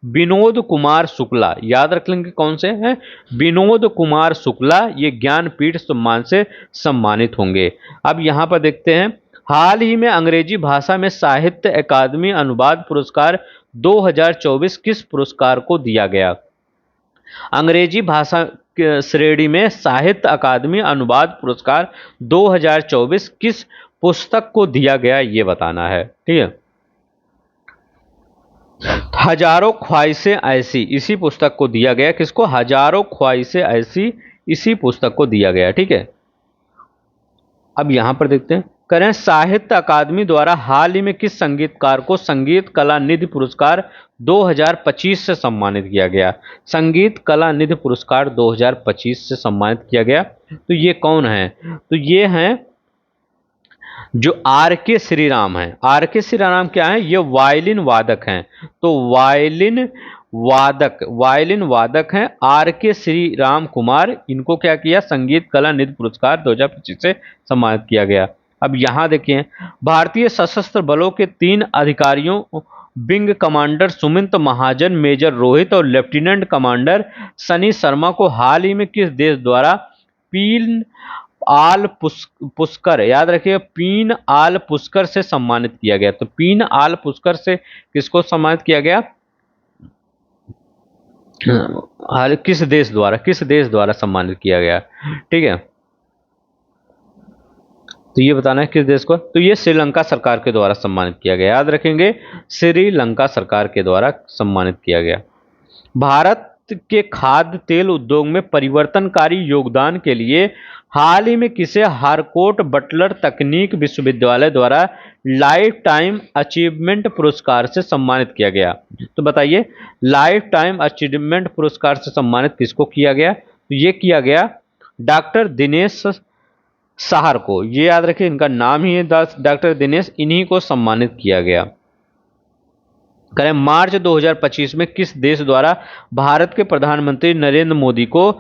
विनोद कुमार शुक्ला, याद रख लेंगे कौन से हैं? विनोद कुमार शुक्ला, ये ज्ञानपीठ सम्मान से सम्मानित होंगे। अब यहाँ पर देखते हैं, हाल ही में अंग्रेजी भाषा में साहित्य अकादमी अनुवाद पुरस्कार 2024 किस पुरस्कार को दिया गया? अंग्रेजी भाषा श्रेणी में साहित्य अकादमी अनुवाद पुरस्कार 2024 किस पुस्तक को दिया गया ये बताना है। ठीक है, हजारों ख्वाहिशें ऐसी, इसी पुस्तक को दिया गया। किसको? हजारों ख्वाहिशें ऐसी, इसी पुस्तक को दिया गया। ठीक है, अब यहां पर देखते हैं, करें, साहित्य अकादमी द्वारा हाल ही में किस संगीतकार को संगीत कला निधि पुरस्कार 2025 से सम्मानित किया गया? संगीत कला निधि पुरस्कार 2025 से सम्मानित किया गया। तो ये कौन है? तो ये हैं जो आर के श्रीराम हैं। आर के श्रीराम क्या है? ये वायलिन वादक हैं। तो वायलिन वादक हैं आर के श्रीराम कुमार, इनको क्या किया? संगीत कला निधि पुरस्कार 2025 से सम्मानित किया गया। अब यहां देखिए, भारतीय सशस्त्र बलों के 3 अधिकारियों, विंग कमांडर सुमित महाजन, मेजर रोहित और लेफ्टिनेंट कमांडर सनी शर्मा को हाल ही में किस देश द्वारा पीन आल पुष्कर, याद रखिए, पीन आल पुष्कर से सम्मानित किया गया? तो पीन आल पुष्कर से किसको सम्मानित किया गया? किस देश द्वारा सम्मानित किया गया? ठीक है, तो ये बताना है किस देश को। तो ये श्रीलंका सरकार के द्वारा सम्मानित किया गया, याद रखेंगे, श्रीलंका सरकार के द्वारा सम्मानित किया गया। भारत के खाद्य तेल उद्योग में परिवर्तनकारी योगदान के लिए हाल ही में किसे हारकोट बटलर तकनीक विश्वविद्यालय द्वारा लाइफ टाइम अचीवमेंट पुरस्कार से सम्मानित किया गया? तो बताइए, लाइफ टाइम अचीवमेंट पुरस्कार से सम्मानित किसको किया गया? तो ये किया गया डॉक्टर दिनेश साहर को, ये याद रखिए, इनका नाम ही है डॉक्टर दिनेश, इन्हीं को सम्मानित किया गया। करें, मार्च 2025 में किस देश द्वारा भारत के प्रधानमंत्री नरेंद्र मोदी को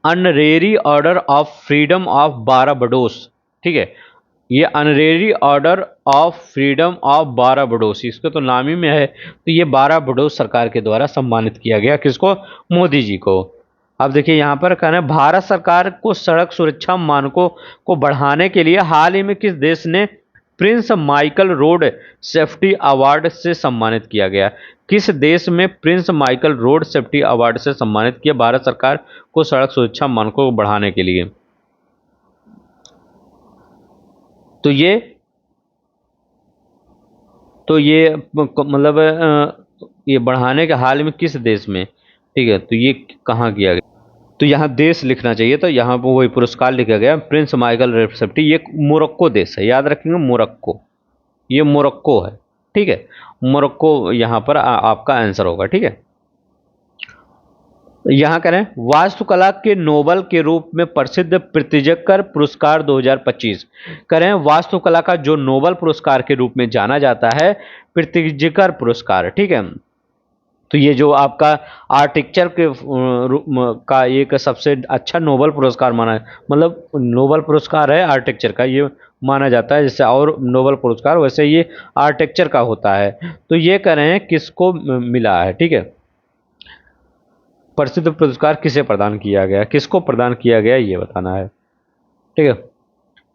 honorary order of freedom of Barbados. ठीक है, ये honorary order of freedom of Barbados, इसका तो नाम ही में है। तो ये बारबाडोस सरकार के द्वारा सम्मानित किया गया, किसको? मोदी जी को। अब देखिए यहाँ पर कहना है, भारत सरकार को सड़क सुरक्षा मानकों को बढ़ाने के लिए हाल ही में किस देश ने Prince Michael road safety award से सम्मानित किया गया? किस देश में Prince Michael road safety award से सम्मानित किया भारत सरकार को सड़क सुरक्षा मानकों को बढ़ाने के लिए? तो ये मतलब ये बढ़ाने के हाल में किस देश में, ठीक है, तो ये कहाँ किया गया? तो यहाँ देश लिखना चाहिए, तो यहाँ पर वही पुरस्कार लिखा गया प्रिंस माइकल रेसिप्टी। ये मोरक्को देश है, याद रखेंगे, मोरक्को, ये मोरक्को है। ठीक है, मोरक्को यहाँ पर आपका आंसर होगा। ठीक है, यहाँ करें वास्तुकला के नोबल के रूप में प्रसिद्ध प्रित्जकर पुरस्कार 2025। करें वास्तुकला का जो नोबल पुरस्कार के रूप में जाना जाता है, प्रित्जकर पुरस्कार। ठीक है, तो ये जो आपका आर्किटेक्चर के का एक सबसे अच्छा नोबल पुरस्कार माना है, मतलब नोबल पुरस्कार है आर्किटेक्चर का, ये माना जाता है। जैसे और नोबल पुरस्कार, वैसे ये आर्किटेक्चर का होता है। तो ये कह रहे हैं किसको मिला है? ठीक है, प्रसिद्ध पुरस्कार किसे प्रदान किया गया, किसको प्रदान किया गया, ये बताना है। ठीक है, तो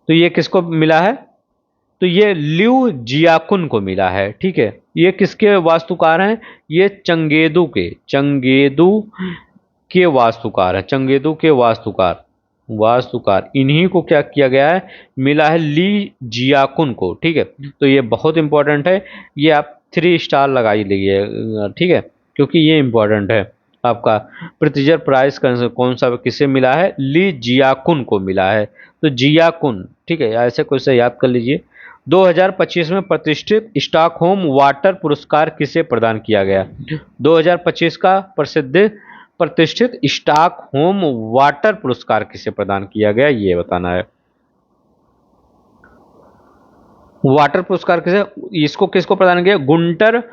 ये किसको मिला है? तो ये लिउ जियाकुन को मिला है। ठीक है, ये किसके वास्तुकार हैं? ये चंगेदू के वास्तुकार है, चंगेदू के वास्तुकार इन्हीं को क्या किया गया है? मिला है ली जियाकुन को। ठीक है, तो ये बहुत इंपॉर्टेंट है, ये आप 3 स्टार लगा ही लीजिए। ठीक है, क्योंकि ये इंपॉर्टेंट है आपका। प्रित्जकर प्राइज कौन सा किसे मिला है? ली जियाकुन को मिला है। तो जियाकुन, ठीक है, ऐसे कुछ से याद कर लीजिए। 2025 में प्रतिष्ठित स्टॉकहोम वाटर पुरस्कार किसे प्रदान किया गया? 2025 का प्रतिष्ठित स्टॉकहोम वाटर पुरस्कार किसे प्रदान किया गया, ये बताना है। वाटर पुरस्कार किसे, इसको किसको प्रदान किया? गुंटर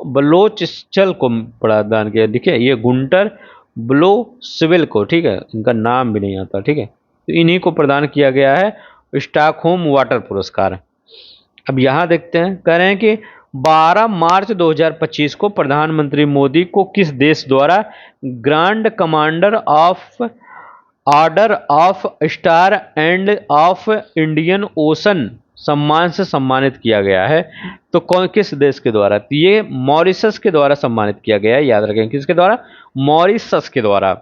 बलोचस्चल को प्रदान किया। देखिए, ये गुंटर ब्लोसविल को, ठीक है, इनका नाम भी नहीं आता। ठीक है, तो इन्हीं को प्रदान किया गया है स्टॉकहोम वाटर पुरस्कार। अब यहाँ देखते हैं, कह रहे हैं कि 12 मार्च 2025 को प्रधानमंत्री मोदी को किस देश द्वारा grand commander of order of star end of Indian ocean सम्मान से सम्मानित किया गया है? तो कौन, किस देश के द्वारा? तो ये मॉरिशस के द्वारा सम्मानित किया गया है, याद रखें, किसके द्वारा? मॉरिशस के द्वारा।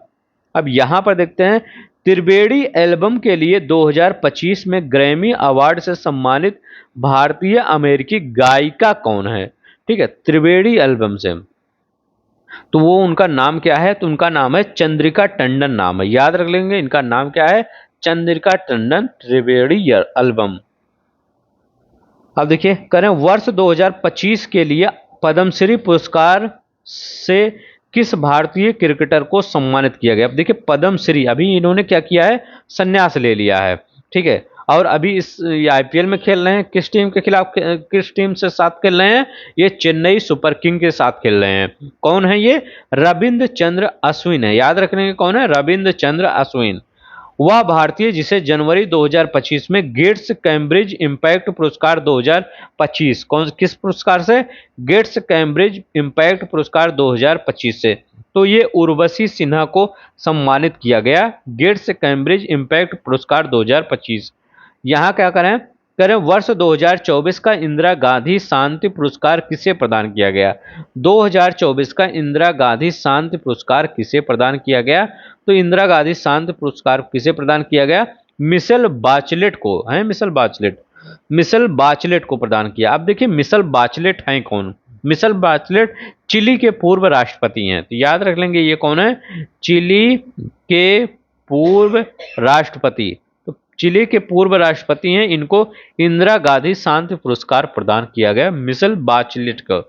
अब यहाँ पर देखते हैं, त्रिवेणी एल्बम के लिए 2025 में ग्रैमी अवार्ड से सम्मानित भारतीय अमेरिकी गायिका कौन है? ठीक है, त्रिवेणी एल्बम से, तो वो उनका नाम क्या है? तो उनका नाम है चंद्रिका टंडन, नाम है, याद रख लेंगे, इनका नाम क्या है? चंद्रिका टंडन, त्रिवेणी एल्बम। अब देखिए, करें वर्ष 2025 के लिए पद्मश्री पुरस्कार से किस भारतीय क्रिकेटर को सम्मानित किया गया? अब देखिए, पद्मश्री, अभी इन्होंने क्या किया है? संन्यास ले लिया है। ठीक है, और अभी इस आईपीएल में खेल रहे हैं, किस टीम के खिलाफ, किस टीम से साथ खेल रहे हैं? ये चेन्नई सुपर किंग के साथ खेल रहे हैं। कौन है ये? रविंद्र चंद्र अश्विन है, याद रखने के, कौन है? रविंद्र चंद्र अश्विन। वह भारतीय जिसे जनवरी 2025 में गेट्स कैम्ब्रिज इम्पैक्ट पुरस्कार 2025, कौन, किस पुरस्कार से? गेट्स कैम्ब्रिज इम्पैक्ट पुरस्कार 2025 से। तो ये उर्वशी सिन्हा को सम्मानित किया गया गेट्स कैम्ब्रिज इम्पैक्ट पुरस्कार 2025। यहाँ क्या करें? वर्ष 2024 का इंदिरा गांधी शांति पुरस्कार किसे प्रदान किया गया? 2024 का इंदिरा गांधी शांति पुरस्कार किसे प्रदान किया गया? तो इंदिरा गांधी शांति पुरस्कार किसे प्रदान किया गया? मिशेल बाचलेट को, है मिशेल बाचलेट को प्रदान किया। अब देखिए, मिशेल बाचलेट हैं कौन? मिशेल बाचलेट चिली के पूर्व राष्ट्रपति हैं, तो याद रख लेंगे ये कौन है? चिली के पूर्व राष्ट्रपति। चिली के पूर्व राष्ट्रपति हैं, इनको इंदिरा गांधी शांति पुरस्कार प्रदान किया गया, मिशेल बाचलेट को।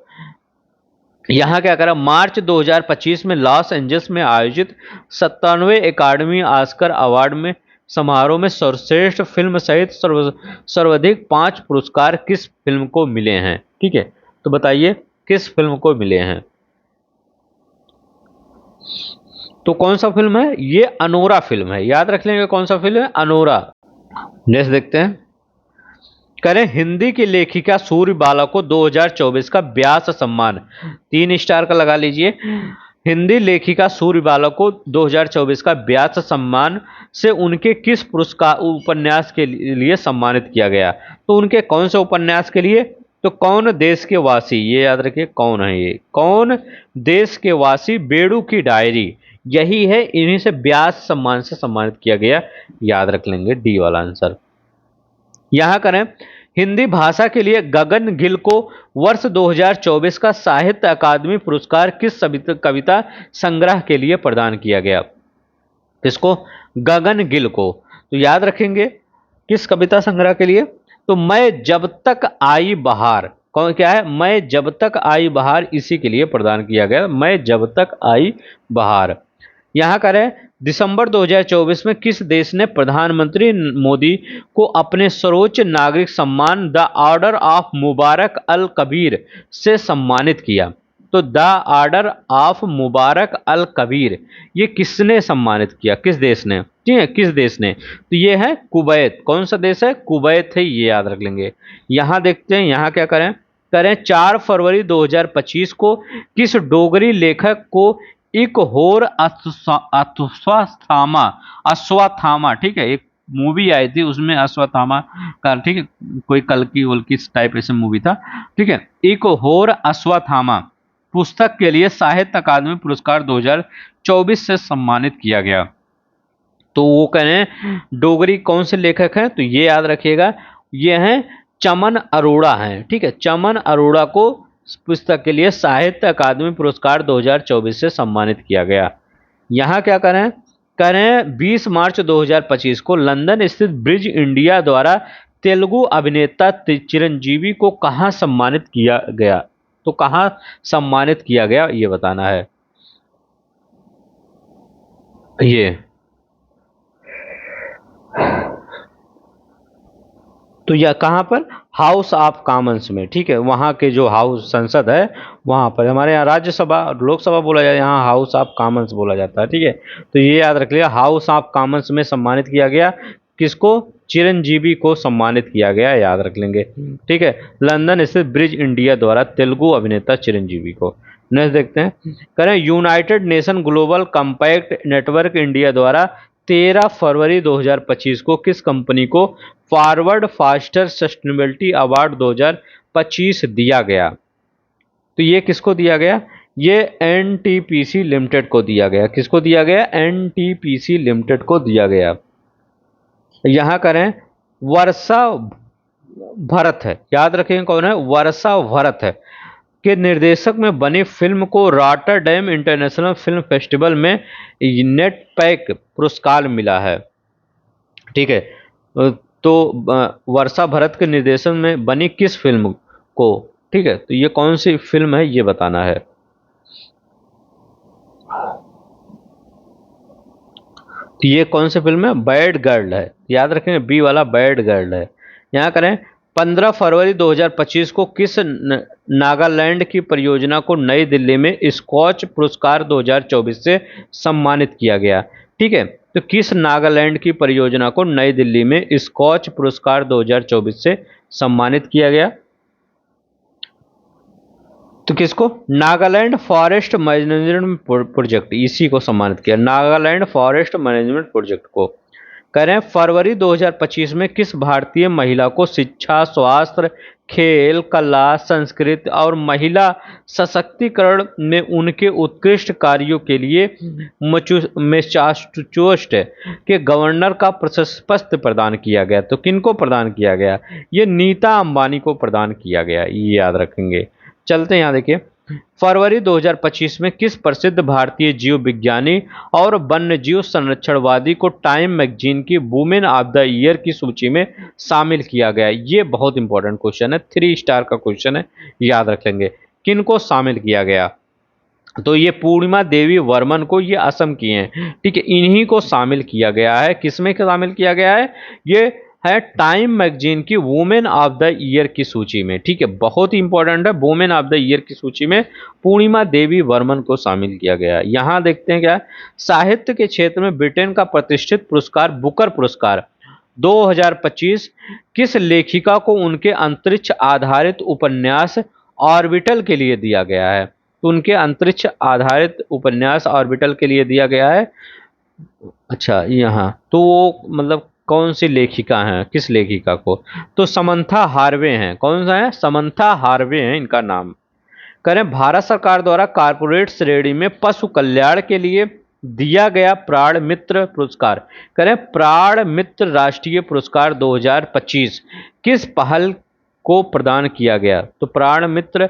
यहाँ क्या करा? मार्च 2025 में लॉस एंजल्स में आयोजित 97वें एकेडमी ऑस्कर अवार्ड में समारोह में सर्वश्रेष्ठ फिल्म सहित सर्वाधिक 5 पुरस्कार किस फिल्म को मिले हैं? ठीक है, तो बताइए किस फिल्म को मिले हैं? तो कौन सा फिल्म है? ये अनोरा फिल्म है, याद रख लेंगे कौन सा फिल्म है, अनोरा। नेक्स्ट देखते हैं। करें हिंदी की लेखिका सूर्यबाला को 2024 का व्यास सम्मान, 3 स्टार का लगा लीजिए। हिंदी लेखिका सूर्यबाला को 2024 का व्यास सम्मान से उनके किस पुरस्कार उपन्यास के लिए सम्मानित किया गया? तो उनके कौन से उपन्यास के लिए? तो कौन देश के वासी, ये याद रखिए कौन है ये, कौन देश के वासी बेड़ू की डायरी, यही है, इन्हीं से व्यास सम्मान से सम्मानित किया गया, याद रख लेंगे डी वाला आंसर। यहां करें हिंदी भाषा के लिए गगन गिल को वर्ष 2024 का साहित्य अकादमी पुरस्कार किस कविता संग्रह के लिए प्रदान किया गया? किसको? गगन गिल को। तो याद रखेंगे किस कविता संग्रह के लिए? तो मैं जब तक आई बहार, कौन क्या है? मैं जब तक आई बहार, इसी के लिए प्रदान किया गया, मैं जब तक आई बहार। यहाँ करें दिसंबर 2024 में किस देश ने प्रधानमंत्री मोदी को अपने सर्वोच्च नागरिक सम्मान द ऑर्डर ऑफ मुबारक अल कबीर से सम्मानित किया? तो द ऑर्डर ऑफ मुबारक अल कबीर ये किसने सम्मानित किया, किस देश ने? ठीक है, किस देश ने? तो ये है कुवैत। कौन सा देश है? कुवैत है, ये याद रख लेंगे। यहां देखते हैं, यहां क्या करें? करें 4 फरवरी 2025 को किस डोगरी लेखक को एक होर अश्वत्थामा, अश्वत्थामा, ठीक है, एक मूवी आई थी उसमें अश्वत्थामा का, ठीक है, कोई कल्कि वल्कि टाइप ऐसे मूवी था, ठीक है, एक होर अश्वत्थामा पुस्तक के लिए साहित्य अकादमी पुरस्कार 2024 से सम्मानित किया गया? तो वो कह रहे हैं डोगरी कौन से लेखक हैं? तो ये याद रखिएगा, ये हैं चमन अरोड़ा हैं, ठीक है, चमन अरोड़ा को पुस्तक के लिए साहित्य अकादमी पुरस्कार 2024 से सम्मानित किया गया। यहाँ क्या करें? करें 20 मार्च 2025 को लंदन स्थित ब्रिज इंडिया द्वारा तेलुगु अभिनेता चिरंजीवी को कहाँ सम्मानित किया गया? तो कहाँ सम्मानित किया गया ये बताना है। ये तो यह कहाँ पर? हाउस ऑफ कॉमन्स में, ठीक है, वहाँ के जो हाउस संसद है वहाँ पर, हमारे यहाँ राज्यसभा लोकसभा बोला जाता है, यहाँ हाउस ऑफ कॉमन्स बोला जाता है, ठीक है। तो ये याद रख लिया, हाउस ऑफ कॉमन्स में सम्मानित किया गया किसको? चिरंजीवी को सम्मानित किया गया, याद रख लेंगे, ठीक है, लंदन स्थित ब्रिज इंडिया द्वारा तेलुगु अभिनेता चिरंजीवी को। नेक्स्ट देखते हैं। करें United nation global compact network India द्वारा 13 फरवरी 2025 को किस कंपनी को फॉरवर्ड फास्टर सस्टेनेबिलिटी अवार्ड 2025 दिया गया? तो ये किसको दिया गया? ये एनटीपीसी लिमिटेड को दिया गया। किसको दिया गया? एनटीपीसी लिमिटेड को दिया गया। यहां करें वर्षा भरत है, याद रखें कौन है? वर्षा भरत है के निर्देशक में बनी फिल्म को रॉटरडैम इंटरनेशनल फिल्म फेस्टिवल में नेट पैक पुरस्कार मिला है, ठीक है। तो वर्षा भरत के निर्देशन में बनी किस फिल्म को, ठीक है, तो ये कौन सी फिल्म है ये बताना है। तो ये कौन सी फिल्म है? बैड गर्ल है, याद रखेंगे बी वाला बैड गर्ल है। यहाँ करें 15 फरवरी 2025 को किस नागालैंड की परियोजना को नई दिल्ली में स्कॉच पुरस्कार 2024 से सम्मानित किया गया? ठीक है, तो किस नागालैंड की परियोजना को नई दिल्ली में स्कॉच पुरस्कार 2024 से सम्मानित किया गया? तो किसको? नागालैंड फॉरेस्ट मैनेजमेंट प्रोजेक्ट, इसी को सम्मानित किया, नागालैंड फॉरेस्ट मैनेजमेंट प्रोजेक्ट को। कह रहे हैं फरवरी 2025 में किस भारतीय महिला को शिक्षा, स्वास्थ्य, खेल, कला, संस्कृति और महिला सशक्तिकरण में उनके उत्कृष्ट कार्यों के लिए मैसाचुसेट्स के गवर्नर का प्रशस्ति प्रदान किया गया? तो किनको प्रदान किया गया? ये नीता अंबानी को प्रदान किया गया, ये याद रखेंगे। चलते हैं यहाँ देखिए, फरवरी 2025 में किस प्रसिद्ध भारतीय जीव विज्ञानी और वन्यजीव संरक्षणवादी को टाइम मैगजीन की वुमेन ऑफ द ईयर की सूची में शामिल किया गया? ये बहुत इंपॉर्टेंट क्वेश्चन है, 3 स्टार का क्वेश्चन है, याद रख लेंगे। किनको शामिल किया गया? तो ये पूर्णिमा देवी वर्मन को, ये असम की हैं, ठीक है, इन्हीं को शामिल किया गया है। किसमें शामिल किया गया है? ये है टाइम मैगजीन की वुमेन ऑफ द ईयर की सूची में। ठीक है, बहुत ही इंपॉर्टेंट है, वुमेन ऑफ द ईयर की सूची में पूर्णिमा देवी वर्मन को शामिल किया गया। यहाँ देखते हैं क्या, साहित्य के क्षेत्र में ब्रिटेन का प्रतिष्ठित पुरस्कार बुकर पुरस्कार 2025 किस लेखिका को उनके अंतरिक्ष आधारित उपन्यास ऑर्बिटल के लिए दिया गया है? तो उनके अंतरिक्ष आधारित उपन्यास ऑर्बिटल के लिए दिया गया है। अच्छा, यहाँ तो वो मतलब कौन सी लेखिका हैं, किस लेखिका को? तो समंथा हार्वे हैं। कौन सा है? समंथा हार्वे हैं इनका नाम। करें, भारत सरकार द्वारा कारपोरेट श्रेणी में पशु कल्याण के लिए दिया गया प्राण मित्र पुरस्कार। करें, प्राण मित्र राष्ट्रीय पुरस्कार 2025 किस पहल को प्रदान किया गया? तो प्राण मित्र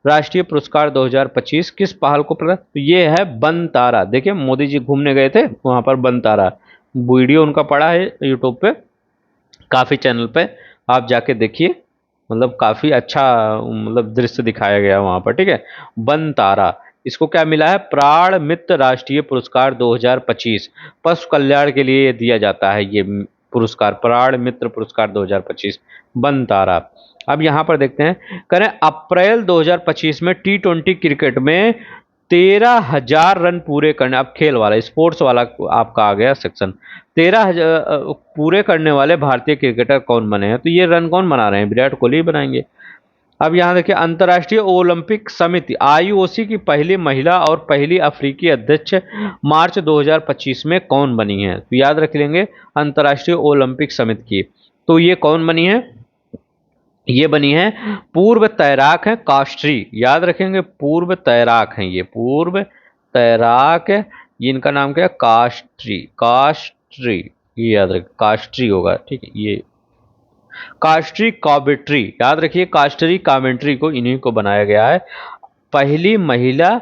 राष्ट्रीय पुरस्कार 2025 किस पहल को प्रदान? तो ये है बनतारा। देखिए, मोदी जी घूमने गए थे वहां पर, बनतारा वीडियो उनका पड़ा है यूट्यूब पे, काफी चैनल पे, आप जाके देखिए। मतलब काफी अच्छा मतलब दृश्य दिखाया गया वहां पर। ठीक है, बनतारा, इसको क्या मिला है? प्राण मित्र राष्ट्रीय पुरस्कार 2025। पशु कल्याण के लिए दिया जाता है ये पुरस्कार, प्राण मित्र पुरस्कार 2025, बनतारा। अब यहाँ पर देखते हैं, करें अप्रैल 2025 में T20 क्रिकेट में 13,000 रन पूरे करने, अब खेल वाला स्पोर्ट्स वाला आपका आ गया सेक्शन, 13,000 पूरे करने वाले भारतीय क्रिकेटर कौन बने हैं? तो ये रन कौन बना रहे हैं? विराट कोहली बनाएंगे। अब यहाँ देखिए, अंतर्राष्ट्रीय ओलंपिक समिति IOC की पहली महिला और पहली अफ्रीकी अध्यक्ष मार्च 2025 में कौन बनी है? तो याद रख लेंगे, अंतर्राष्ट्रीय ओलंपिक समिति की। तो ये कौन बनी है? ये बनी है पूर्व तैराक है कास्ट्री। याद रखेंगे, पूर्व तैराक हैं ये, पूर्व तैराक है। ये इनका नाम क्या है? कास्ट्री, कास्ट्री, ये याद रखें, कास्ट्री होगा। ठीक है, ये कास्ट्री कॉमेंट्री, याद रखिए, कास्ट्री कॉमेंट्री को इन्हीं को बनाया गया है। पहली महिला,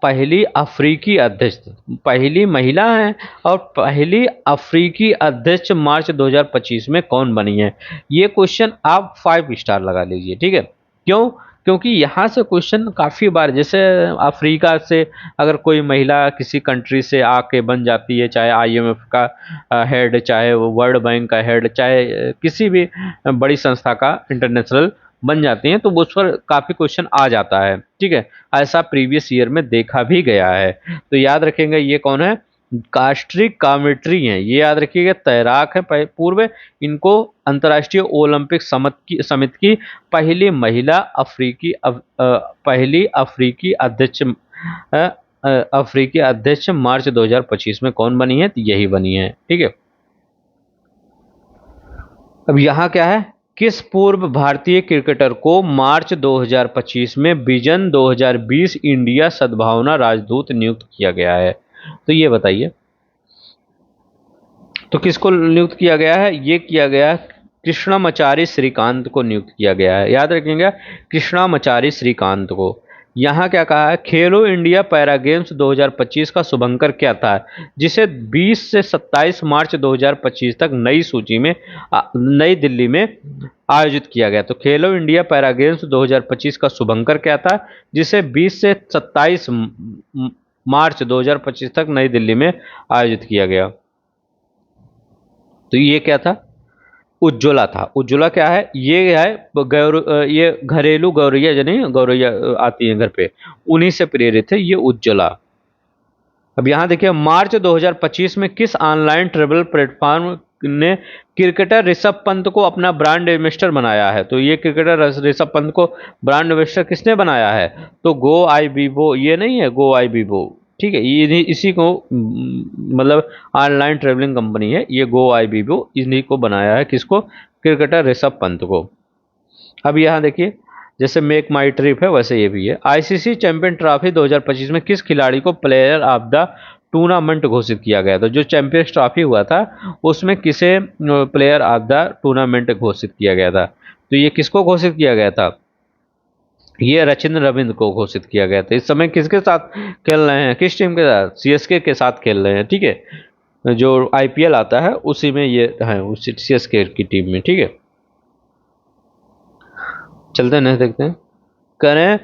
पहली अफ्रीकी अध्यक्ष, पहली महिला है और पहली अफ्रीकी अध्यक्ष मार्च 2025 में कौन बनी है? ये क्वेश्चन आप 5 स्टार लगा लीजिए। ठीक है, क्यों? क्योंकि यहाँ से क्वेश्चन काफ़ी बार, जैसे अफ्रीका से अगर कोई महिला किसी कंट्री से आके बन जाती है, चाहे IMF का हेड, चाहे वर्ल्ड बैंक का हेड, चाहे किसी भी बड़ी संस्था का इंटरनेशनल बन जाती हैं, तो उस पर काफ़ी क्वेश्चन आ जाता है। ठीक है, ऐसा प्रीवियस ईयर में देखा भी गया है। तो याद रखेंगे, ये कौन है? कास्ट्री कॉमेंट्री हैं, ये याद रखिएगा, तैराक है पूर्व। इनको अंतर्राष्ट्रीय ओलंपिक समिति की पहली महिला पहली अफ्रीकी अध्यक्ष अफ्रीकी अध्यक्ष मार्च 2025 में कौन बनी है? तो यही बनी है। ठीक है, अब यहाँ क्या है, किस पूर्व भारतीय क्रिकेटर को मार्च 2025 में विजन 2020 इंडिया सद्भावना राजदूत नियुक्त किया गया है? तो ये बताइए, तो किसको नियुक्त किया गया है? ये किया गया कृष्णामचारी श्रीकांत को नियुक्त किया गया है। याद रखेंगे, कृष्णामचारी श्रीकांत को। यहाँ क्या कहा है? खेलो इंडिया पैरा गेम्स 2025 का शुभंकर क्या था, जिसे 20 से 27 मार्च 2025 तक नई सूची में नई दिल्ली में आयोजित किया गया। तो खेलो इंडिया पैरा गेम्स 2025 का शुभंकर क्या था, जिसे 20 से 27 मार्च 2025 तक नई दिल्ली में आयोजित किया गया। तो ये क्या था? उज्ज्वला था। उज्ज्वला क्या है? ये है ये घरेलू गौरैया, यानी गौरैया आती है घर पे, उन्हीं से प्रेरित है ये उज्ज्वला। अब यहाँ देखिए, मार्च 2025 में किस ऑनलाइन ट्रेवल प्लेटफॉर्म ने क्रिकेटर ऋषभ पंत को अपना ब्रांड एम्बेसडर बनाया है? तो ये क्रिकेटर ऋषभ पंत को ब्रांड एम्बेसडर किसने बनाया है? तो गो आई बीबो, ये नहीं है, गो आई बीबो। ठीक है, ये इसी को मतलब ऑनलाइन ट्रेवलिंग कंपनी है ये, गो आई बीबो, इन्हीं को बनाया है। किसको? क्रिकेटर ऋषभ पंत को। अब यहाँ देखिए, जैसे मेक माई ट्रिप है वैसे ये भी है। ICC चैंपियन ट्रॉफी 2025 में किस खिलाड़ी को प्लेयर ऑफ द टूर्नामेंट घोषित किया गया था? जो चैंपियंस ट्रॉफी हुआ था उसमें किसे प्लेयर ऑफ द टूर्नामेंट घोषित किया गया था? तो ये किसको घोषित किया गया था? ये रचिन रविंद्र को घोषित किया गया था। इस समय किसके साथ खेल रहे हैं? किस टीम के साथ? CSK के साथ खेल रहे हैं। ठीक है, जो IPL आता है उसी में ये है, उसी CSK की टीम में। ठीक है, चलते हैं, देखते हैं। करें,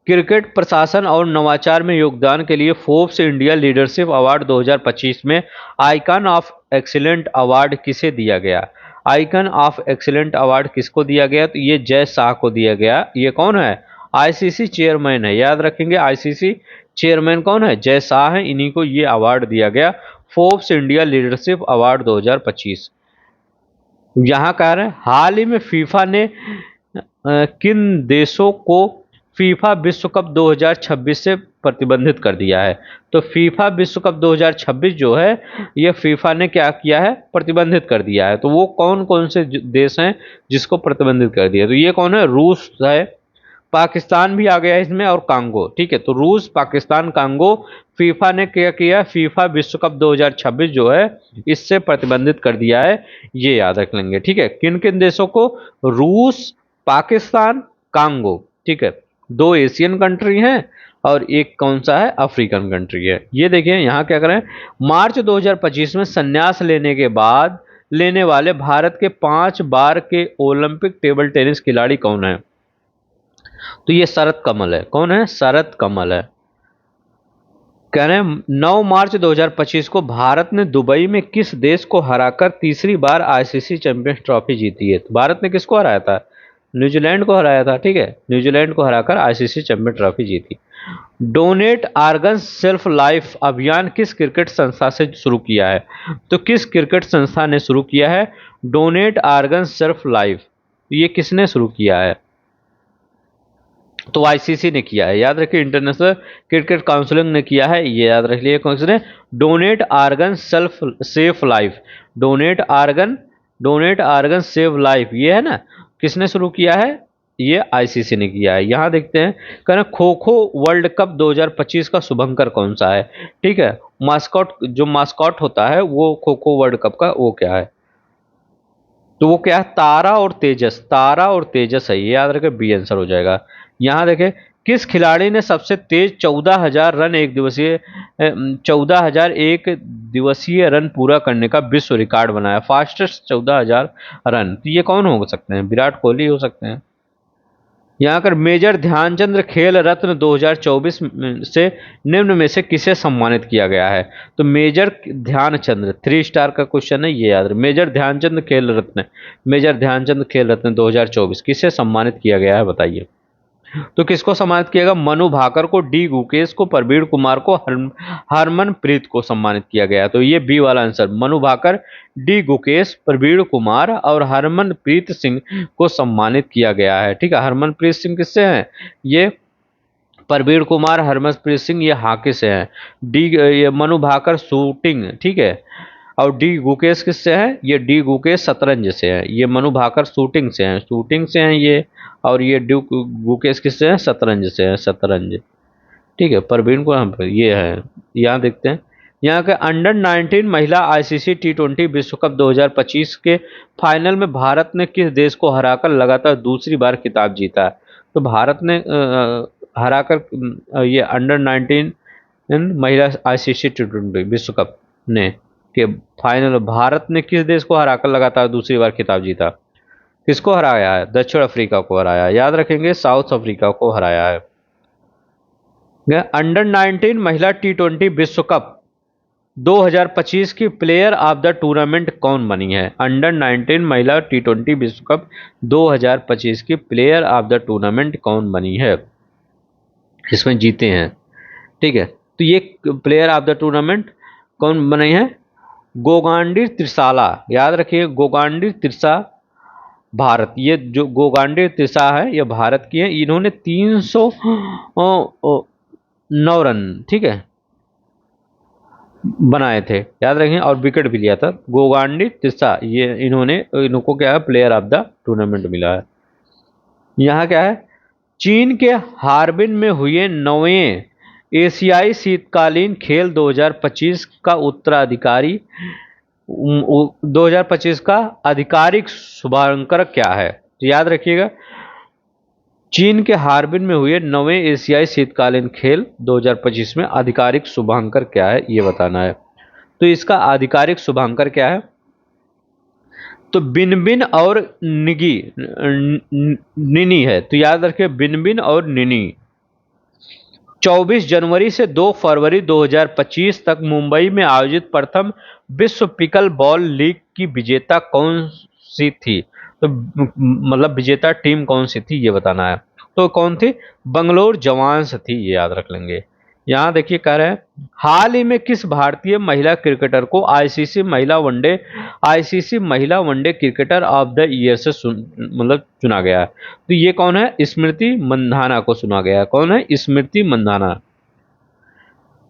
क्रिकेट प्रशासन और नवाचार में योगदान के लिए फोर्ब्स इंडिया लीडरशिप अवार्ड 2025 में आइकन ऑफ एक्सीलेंट अवार्ड किसे दिया गया? आइकन ऑफ एक्सीलेंट अवार्ड किसको दिया गया? तो ये जय शाह को दिया गया। ये कौन है? आईसीसी चेयरमैन है, याद रखेंगे। आईसीसी चेयरमैन कौन है? जय शाह है, इन्हीं को ये अवार्ड दिया गया। Forbes India leadership award 2025। यहाँ कह रहे हैं हाल ही में फीफा ने किन देशों को फीफा विश्व कप 2026 से प्रतिबंधित कर दिया है? तो फीफा विश्व कप 2026 जो है, ये फीफा ने क्या किया है? प्रतिबंधित कर दिया है। तो वो कौन कौन से देश हैं जिसको प्रतिबंधित कर दिया? तो ये कौन है? रूस है, पाकिस्तान भी आ गया है इसमें, और कांगो। ठीक है, तो रूस, पाकिस्तान, कांगो, फीफा ने क्या किया? फीफा विश्व कप 2026 जो है इससे प्रतिबंधित कर दिया है। ये याद रख लेंगे। ठीक है, किन किन देशों को? रूस, पाकिस्तान, कांगो। ठीक है, 2 एशियन कंट्री हैं और एक कौन सा है? अफ्रीकन कंट्री है। ये देखिए यहाँ क्या करें, मार्च 2025 में संन्यास लेने के बाद लेने वाले भारत के 5 बार के ओलंपिक टेबल टेनिस खिलाड़ी कौन है? तो ये शरत कमल है। कौन है? शरत कमल है। कह रहे हैं 9 मार्च 2025 को भारत ने दुबई में किस देश को हराकर तीसरी बार आईसीसी चैंपियंस ट्रॉफी जीती है? तो भारत ने किसको हराया था? न्यूजीलैंड को हराया था। ठीक है, न्यूजीलैंड को हराकर आईसीसी चैंपियन ट्रॉफी जीती। डोनेट आर्गन सेल्फ लाइफ अभियान किस क्रिकेट संस्था से शुरू किया है? तो किस क्रिकेट संस्था ने शुरू किया है डोनेट आर्गन सेल्फ लाइफ? ये किसने शुरू किया है? तो आईसीसी ने किया है, याद रखिए। इंटरनेशनल क्रिकेट काउंसिलिंग ने किया है, ये याद रख लिए। कौन से? Donate organ self safe life. Donate organ save life, ये है ना, किसने शुरू किया है? ये आईसीसी ने किया है। यहां देखते हैं, कहना खो खो वर्ल्ड कप 2025 का शुभंकर कौन सा है? ठीक है, मास्कॉट, जो मास्कॉट होता है वो खो खो वर्ल्ड कप का, वो क्या है? तो वो क्या है? तारा और तेजस। तारा और तेजस है, ये याद रखें, बी आंसर हो जाएगा। यहां देखें, किस खिलाड़ी ने सबसे तेज 14,000 रन एक दिवसीय 14,001 रन पूरा करने का विश्व रिकॉर्ड बनाया? Fastest 14,000 run. तो ये कौन हो सकते हैं? विराट कोहली हो सकते हैं। यहाँ कर मेजर ध्यानचंद खेल रत्न 2024 से निम्न में से किसे सम्मानित किया गया है? तो मेजर ध्यानचंद 3 स्टार का क्वेश्चन है, ये याद रखें। मेजर ध्यानचंद खेल रत्न, मेजर ध्यानचंद खेल रत्न 2024 किसे सम्मानित किया गया है? बताइए। तो किसको सम्मानित किया गया? मनु भाकर को, डी गुकेश को, प्रवीण कुमार को, हरमनप्रीत को सम्मानित किया गया। तो ये बी वाला आंसर, मनु भाकर, डी गुकेश, प्रवीण कुमार और हरमनप्रीत सिंह को सम्मानित किया गया है। ठीक है, हरमनप्रीत सिंह किससे हैं? ये प्रवीण कुमार, हरमनप्रीत सिंह ये हॉकी से हैं। डी ये मनु भाकर शूटिंग, ठीक है, और डी गुकेश किससे हैं? ये डी गुकेश शतरंज से हैं। ये मनु भाकर शूटिंग से हैं, शूटिंग से हैं ये। और ये डी गुकेश किससे हैं? शतरंज से हैं, शतरंज। ठीक है, प्रवीण को हम ये है। यहाँ देखते हैं, यहाँ के अंडर 19 महिला आईसीसी T20 विश्व कप 2025 के फाइनल में भारत ने किस देश को हराकर लगातार दूसरी बार खिताब जीता है? तो भारत ने हराकर ये अंडर 19 महिला आईसीसी T20 विश्व कप ने के फाइनल भारत ने किस देश को हराकर लगातार दूसरी बार खिताब जीता? किसको हराया है? दक्षिण अफ्रीका को हराया, याद रखेंगे, साउथ अफ्रीका को हराया है। अंडर 19 महिला T20 विश्व कप 2025 की प्लेयर ऑफ द टूर्नामेंट कौन बनी है? अंडर 19 महिला T20 विश्व कप 2025 की प्लेयर ऑफ द टूर्नामेंट कौन बनी है? इसमें जीते हैं। ठीक है, तो ये प्लेयर ऑफ द टूर्नामेंट कौन बनी है? गोगांडी त्रिसाला, याद रखिए, गोगांडी त्रिसा भारत। ये जो गोगांडी त्रिसा है ये भारत की है। इन्होंने 309 रन, ठीक है, बनाए थे, याद रखें, और विकेट भी लिया था। गोगांडी त्रिसा, ये इनको क्या है? प्लेयर ऑफ द टूर्नामेंट मिला है। यहाँ क्या है? चीन के हार्बिन में हुए 9वें एशियाई शीतकालीन खेल 2025 का उत्तराधिकारी 2025 का आधिकारिक शुभारंभ क्या है? तो याद रखिएगा, चीन के हार्बिन में हुए 9वें एशियाई शीतकालीन खेल 2025 में आधिकारिक शुभांकर क्या है, ये बताना है। तो इसका आधिकारिक शुभांकर क्या है? तो बिनबिन और निनी है। तो याद रखिए, बिनबिन और निनी। 24 जनवरी से 2 फरवरी 2025 तक मुंबई में आयोजित प्रथम विश्व पिकल बॉल लीग की विजेता कौन सी थी? तो मतलब विजेता टीम कौन सी थी ये बताना है। तो कौन थी? बंगलोर जवान्स थी, ये याद रख लेंगे। यहाँ देखिए कह रहे हैं हाल ही में किस भारतीय महिला क्रिकेटर को आईसीसी महिला one day cricketer of the year से मतलब चुना गया है? तो ये कौन है? स्मृति मंधाना को चुना गया है। कौन है? स्मृति मंधाना।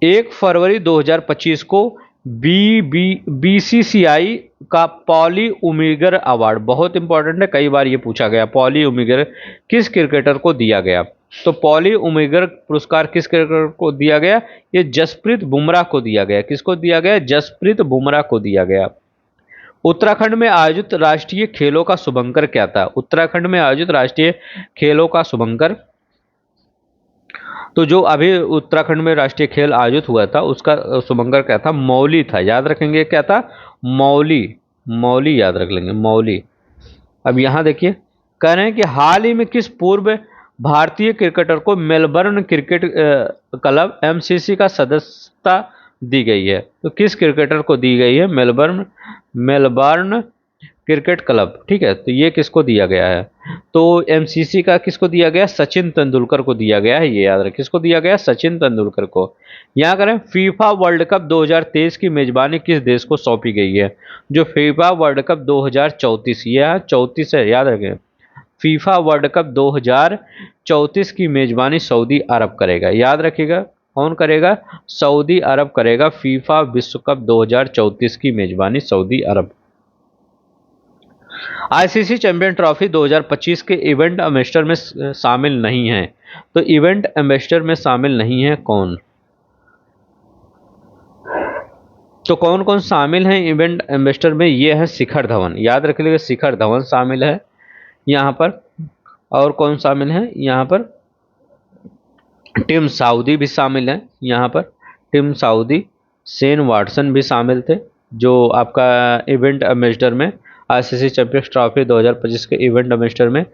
1 फरवरी 2025 को बीसीसीआई का पॉली उमिगर अवार्ड, बहुत इंपॉर्टेंट है, कई बार ये पूछा गया, पॉली उमिगर किस क्रिकेटर को दिया गया? तो पॉली उमिगर पुरस्कार किस क्रिकेटर को दिया गया? ये जसप्रीत बुमराह को दिया गया। किसको दिया गया? जसप्रीत बुमराह को दिया गया। उत्तराखंड में आयोजित राष्ट्रीय खेलों का शुभंकर क्या था? उत्तराखंड में आयोजित राष्ट्रीय खेलों का शुभंकर, तो जो अभी उत्तराखंड में राष्ट्रीय खेल आयोजित हुआ था उसका शुभंकर क्या था? मौली था। याद रखेंगे क्या था? मौली। मौली याद रख लेंगे, मौली। अब यहाँ देखिए कह रहे हैं कि हाल ही में किस पूर्व भारतीय क्रिकेटर को मेलबर्न क्रिकेट क्लब एमसीसी का सदस्यता दी गई है? तो किस क्रिकेटर को दी गई है? मेलबर्न मेलबर्न क्रिकेट क्लब, ठीक है। तो ये किसको दिया गया है? तो एमसीसी का किसको दिया गया? सचिन तेंदुलकर को दिया गया है, ये याद रखें। किसको दिया गया? सचिन तेंदुलकर को। यहाँ करें फीफा वर्ल्ड कप 2023 की मेजबानी किस देश को सौंपी गई है? जो फीफा वर्ल्ड कप 2034, यह 34 है, याद रखें। फीफा वर्ल्ड कप 2034 की मेजबानी सऊदी अरब करेगा, याद रखिएगा। कौन करेगा? सऊदी अरब करेगा। फीफा विश्व कप 2034 की मेजबानी सऊदी अरब। आईसीसी चैंपियन ट्रॉफी 2025 के इवेंट एम्बेसडर में शामिल नहीं है। तो इवेंट एम्बेसडर में शामिल नहीं है कौन? तो कौन कौन शामिल हैं इवेंट एम्बेसडर में? ये है शिखर धवन, याद रख लीजिए, शिखर धवन शामिल है यहाँ पर। और कौन शामिल है यहाँ पर? टिम साउदी भी शामिल है यहाँ पर। टिम साउदी, शेन वाटसन भी शामिल थे जो आपका इवेंट एम्बेसडर में, आईसीसी चैंपियंस ट्रॉफी 2025 के इवेंट एम्बेसडर में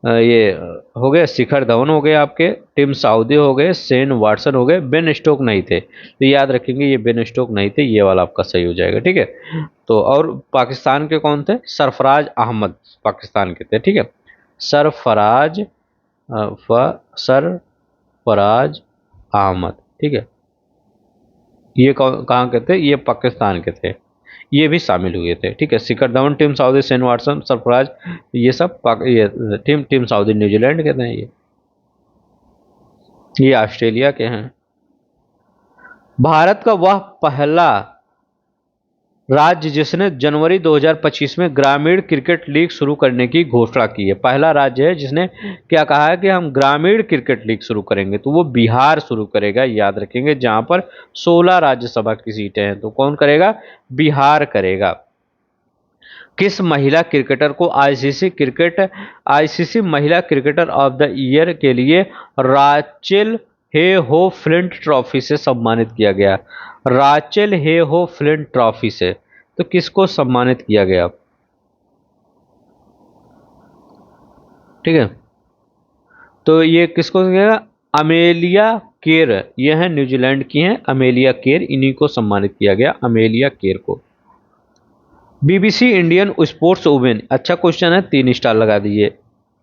ये हो गए। शिखर धवन हो गए आपके, टिम साउदी हो गए, शेन वाटसन हो गए, बेन स्टोक नहीं थे। तो याद रखेंगे ये बेन स्टोक नहीं थे, ये वाला आपका सही हो जाएगा, ठीक है। तो और पाकिस्तान के कौन थे? सरफराज अहमद पाकिस्तान के थे, ठीक है। सरफराज सरफराज अहमद, ठीक है। ये कहाँ के थे? ये पाकिस्तान के थे, ये भी शामिल हुए थे, ठीक है। Shikhar Dhawan, Tim Southee, Shane Watson, Sarfaraz, ये सब ये टिम साउदी न्यूजीलैंड के थे, ये ऑस्ट्रेलिया के हैं। भारत का वह पहला राज्य जिसने जनवरी 2025 में ग्रामीण क्रिकेट लीग शुरू करने की घोषणा की है, पहला राज्य है जिसने क्या कहा है कि हम ग्रामीण क्रिकेट लीग शुरू करेंगे, तो वो बिहार शुरू करेगा, याद रखेंगे। जहां पर 16 राज्यसभा की सीटें हैं, तो कौन करेगा? बिहार करेगा। किस महिला क्रिकेटर को आईसीसी महिला क्रिकेटर ऑफ द ईयर के लिए राचेल हे हो फ्लिंट ट्रॉफी से सम्मानित किया गया? राचेल हे हो फ्लिंट ट्रॉफी से तो किसको सम्मानित किया गया? ठीक है, तो ये किसको किया? अमेलिया केर, ये है न्यूजीलैंड की हैं अमेलिया केर, इन्हीं को सम्मानित किया गया, अमेलिया केर को। बीबीसी इंडियन स्पोर्ट्स वुमेन, अच्छा क्वेश्चन है, 3 स्टार लगा दीजिए।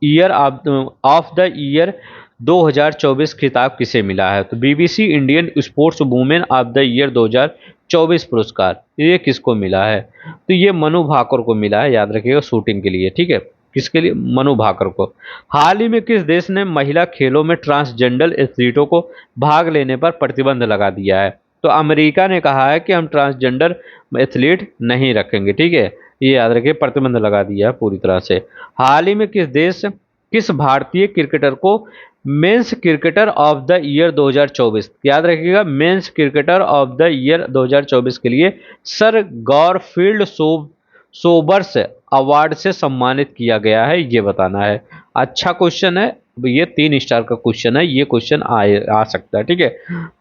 ईयर ऑफ द ईयर 2024 खिताब किसे मिला है? तो BBC Indian sports women of the year 2024 पुरस्कार ये किसको मिला है? तो ये मनु भाकर को मिला है, याद रखिएगा, शूटिंग के लिए, ठीक है। किसके लिए? मनु भाकर को। हाल ही में किस देश ने महिला खेलों में ट्रांसजेंडर एथलीटों को भाग लेने पर प्रतिबंध लगा दिया है? तो अमेरिका ने कहा है कि हम ट्रांसजेंडर एथलीट नहीं रखेंगे, ठीक है। ये याद रखिए, प्रतिबंध लगा दिया है पूरी तरह से। हाल ही में किस भारतीय क्रिकेटर को men's cricketer of the year 2024, याद रखिएगा, men's cricketer of the year 2024 के लिए सर गॉरफील्ड सोबर्स अवार्ड से सम्मानित किया गया है, ये बताना है। अच्छा क्वेश्चन है, ये 3 स्टार का क्वेश्चन है, ये क्वेश्चन आ सकता है, ठीक है।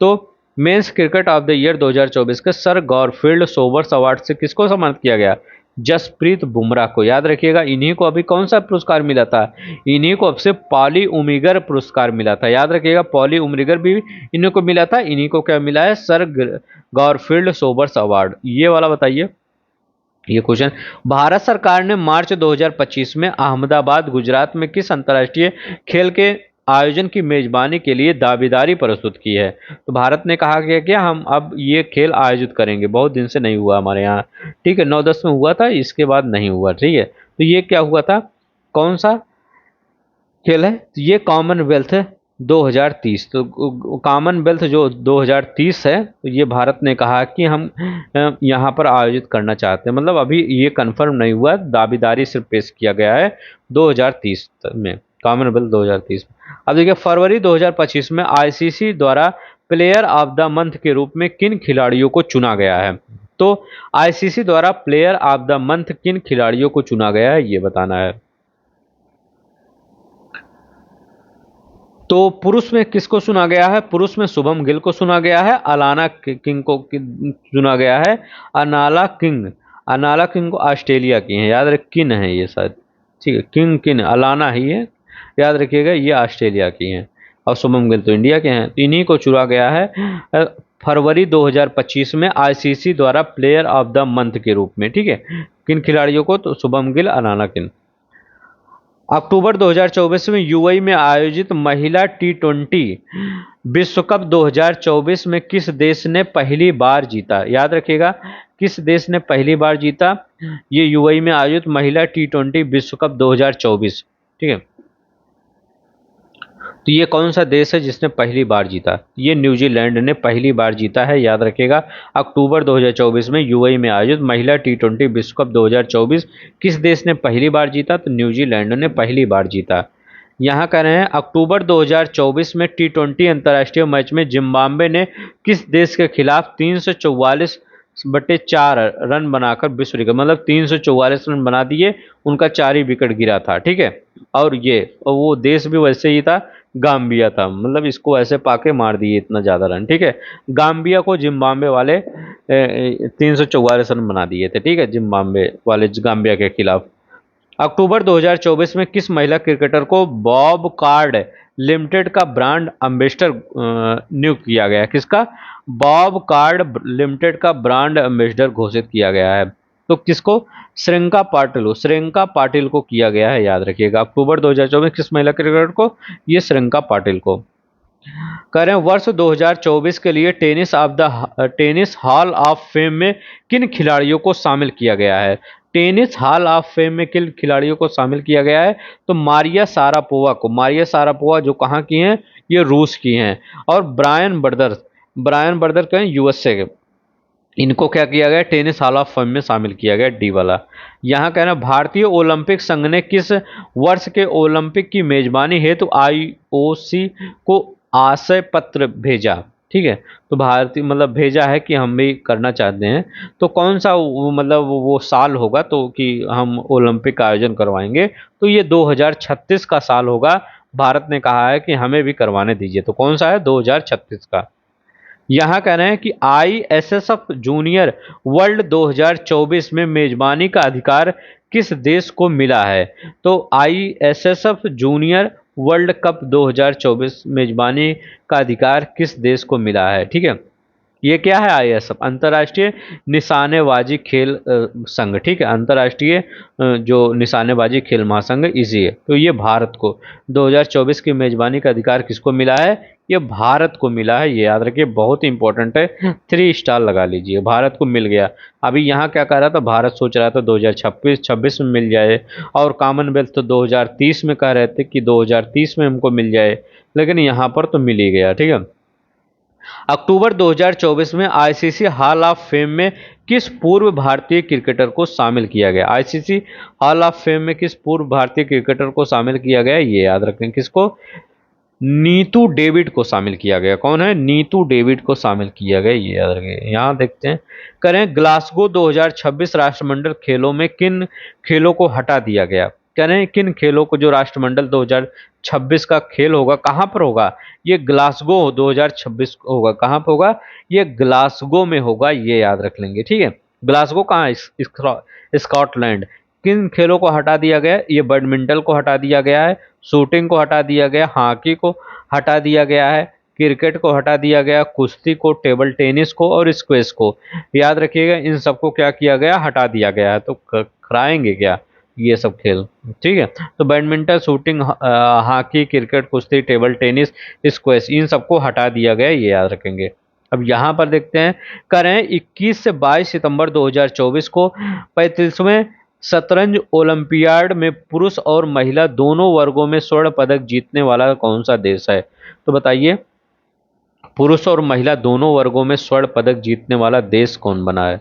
तो men's cricket of the year 2024 के सर गॉरफील्ड सोबर्स अवार्ड से किसको सम्मानित किया गया? जसप्रीत बुमराह को, याद रखिएगा। इन्हीं को अभी कौन सा पुरस्कार मिला था? इन्हीं को अब से पॉली उमिगर पुरस्कार मिला था, याद रखिएगा। पॉली उमिगर भी इन्हीं को मिला था, इन्हीं को क्या मिला है? सर गॉरफील्ड सोबर्स अवार्ड, ये वाला बताइए। ये क्वेश्चन, भारत सरकार ने मार्च 2025 में अहमदाबाद गुजरात में किस अंतर्राष्ट्रीय खेल के आयोजन की मेजबानी के लिए दावेदारी प्रस्तुत की है? तो भारत ने कहा कि क्या हम अब ये खेल आयोजित करेंगे, बहुत दिन से नहीं हुआ हमारे यहाँ। ठीक है, 9-10 में हुआ था, इसके बाद नहीं हुआ। ठीक है, तो ये क्या हुआ था, कौन सा खेल है? तो ये कॉमनवेल्थ 2030। तो कॉमनवेल्थ जो 2030 है, तो ये भारत ने कहा कि हम यहाँ पर आयोजित करना चाहते हैं। मतलब अभी ये कंफर्म नहीं हुआ, दावेदारी सिर्फ पेश किया गया है 2030 में, कॉमनवेल्थ 2030। अब देखिए, फरवरी 2025 में आईसीसी द्वारा प्लेयर ऑफ द मंथ के रूप में किन खिलाड़ियों को चुना गया है? तो आईसीसी द्वारा प्लेयर ऑफ द मंथ किन खिलाड़ियों को चुना गया है, ये बताना है। तो पुरुष में किसको चुना गया है? पुरुष में शुभम गिल को चुना गया है, अलाना किंग को चुना गया है। अनाला किंग, अनाला किंग को ऑस्ट्रेलिया की है, याद रख, किन है ये शायद। ठीक है, किंग किन अलाना ही है, याद रखिएगा, ये ऑस्ट्रेलिया की हैं। और शुभम गिल तो इंडिया के हैं, तो इन्हीं को चुना गया है फरवरी 2025 में आईसीसी द्वारा प्लेयर ऑफ द मंथ के रूप में। ठीक है, किन खिलाड़ियों को? तो शुभम गिल, अलाना किंग। अक्टूबर 2024 में यूएई में आयोजित महिला टी20 विश्व कप 2024 में किस देश ने पहली बार जीता? याद रखिएगा, किस देश ने पहली बार जीता? ये यूएई में आयोजित महिला टी20 विश्व कप 2024। ठीक है, तो ये कौन सा देश है जिसने पहली बार जीता? ये न्यूजीलैंड ने पहली बार जीता है, याद रखिएगा। अक्टूबर 2024 में यूएई में आयोजित महिला टी20 विश्व कप 2024 किस देश ने पहली बार जीता? तो न्यूजीलैंड ने पहली बार जीता। यहाँ कह रहे हैं अक्टूबर 2024 में टी20 अंतर्राष्ट्रीय मैच में जिम्बाब्वे ने किस देश के खिलाफ 344/4 रन बनाकर विश्व रिकॉर्ड, मतलब 344 रन बना दिए, उनका 4 ही विकेट गिरा था। ठीक है, और वो देश भी वैसे ही था, गाम्बिया था, मतलब इसको ऐसे पाके मार दिए इतना ज्यादा रन। ठीक है, गाम्बिया को जिम्बाब्वे वाले 344 रन बना दिए थे। ठीक है, जिम्बाब्वे वाले गाम्बिया के खिलाफ। अक्टूबर 2024 में किस महिला क्रिकेटर को बॉब कार्ड लिमिटेड का ब्रांड एम्बेसडर नियुक्त किया गया है? किसका? बॉब कार्ड लिमिटेड का ब्रांड एम्बेसडर घोषित किया गया है। तो किसको? श्रियंका पाटिल को किया गया है, याद रखिएगा। अक्टूबर 2024 किस महिला क्रिकेटर को? ये श्रियंका पाटिल को। कह रहे हैं वर्ष 2024 के लिए टेनिस हॉल ऑफ फेम में किन खिलाड़ियों को शामिल किया गया है? टेनिस हॉल ऑफ फेम में किन खिलाड़ियों को शामिल किया गया है? तो मारिया सारापोवा जो कहाँ की हैं? ये रूस की हैं। और ब्रायन ब्रदर्स कहें यूएसए के, इनको क्या किया गया? टेनिस हॉल ऑफ फेम में शामिल किया गया, डी वाला। यहाँ कहना, भारतीय ओलंपिक संघ ने किस वर्ष के ओलंपिक की मेजबानी हेतु आईओसी को आशय पत्र भेजा? ठीक है, तो भारतीय मतलब भेजा है कि हम भी करना चाहते हैं। तो कौन सा मतलब वो साल होगा तो कि हम ओलंपिक का आयोजन करवाएंगे? तो ये 2036 का साल होगा। भारत ने कहा है कि हमें भी करवाने दीजिए। तो कौन सा है? 2036 का। यहाँ कह रहे हैं कि आईएसएसएफ जूनियर वर्ल्ड 2024 में मेजबानी का अधिकार किस देश को मिला है? तो आईएसएसएफ जूनियर वर्ल्ड कप 2024 मेजबानी का अधिकार किस देश को मिला है? ठीक है, ये क्या है? आईएसएफ, अंतर्राष्ट्रीय निशानेबाजी खेल संघ। ठीक है, अंतर्राष्ट्रीय जो निशानेबाजी खेल महासंघ, इसी है। तो ये भारत को 2024 की मेजबानी का अधिकार किसको मिला है? ये भारत को मिला है, ये याद रखिए, बहुत इंपॉर्टेंट है। 3 स्टार लगा लीजिए, भारत को मिल गया। अभी यहाँ क्या कह रहा था? भारत सोच रहा था 2026 में मिल जाए, और कॉमनवेल्थ तो 2030 में कह रहे थे कि 2030 में हमको मिल जाए, लेकिन यहाँ पर तो मिल ही गया। ठीक है, अक्टूबर 2024 में आईसीसी हॉल ऑफ फेम में किस पूर्व भारतीय क्रिकेटर को शामिल किया गया? आईसीसी हॉल ऑफ फेम में किस पूर्व भारतीय क्रिकेटर को शामिल किया गया? ये याद रखें, किसको? नीतू डेविड को शामिल किया गया। कौन है? नीतू डेविड को शामिल किया गया, ये याद रखें। यहाँ देखते हैं, करें ग्लासगो 2026 राष्ट्रमंडल खेलों में किन खेलों को हटा दिया गया? करें किन खेलों को, जो राष्ट्रमंडल 2026 का खेल होगा, कहाँ पर होगा? ये ग्लासगो 2026 होगा। कहाँ पर होगा? ये ग्लासगो में होगा, ये याद रख लेंगे। ठीक है, ग्लासगो कहाँ है? स्कॉटलैंड। किन खेलों को हटा दिया गया? ये बैडमिंटन को हटा दिया गया है, शूटिंग को हटा दिया गया, हॉकी को हटा दिया गया है, क्रिकेट को हटा दिया गया, कुश्ती को, टेबल टेनिस को और स्क्वैश को। याद रखिएगा, इन सबको क्या किया गया, हटा दिया गया है। तो कराएंगे क्या ये सब खेल? ठीक है, तो बैडमिंटन, शूटिंग, हॉकी, क्रिकेट, कुश्ती, टेबल टेनिस, स्क्वैश, इन सबको हटा दिया गया, ये याद रखेंगे। अब यहाँ पर देखते हैं, करें 21 से 22 सितंबर 2024 को 35वें शतरंज ओलंपियाड में पुरुष और महिला दोनों वर्गों में स्वर्ण पदक जीतने वाला कौन सा देश है? तो बताइए, पुरुष और महिला दोनों वर्गों में स्वर्ण पदक जीतने वाला देश कौन बना है?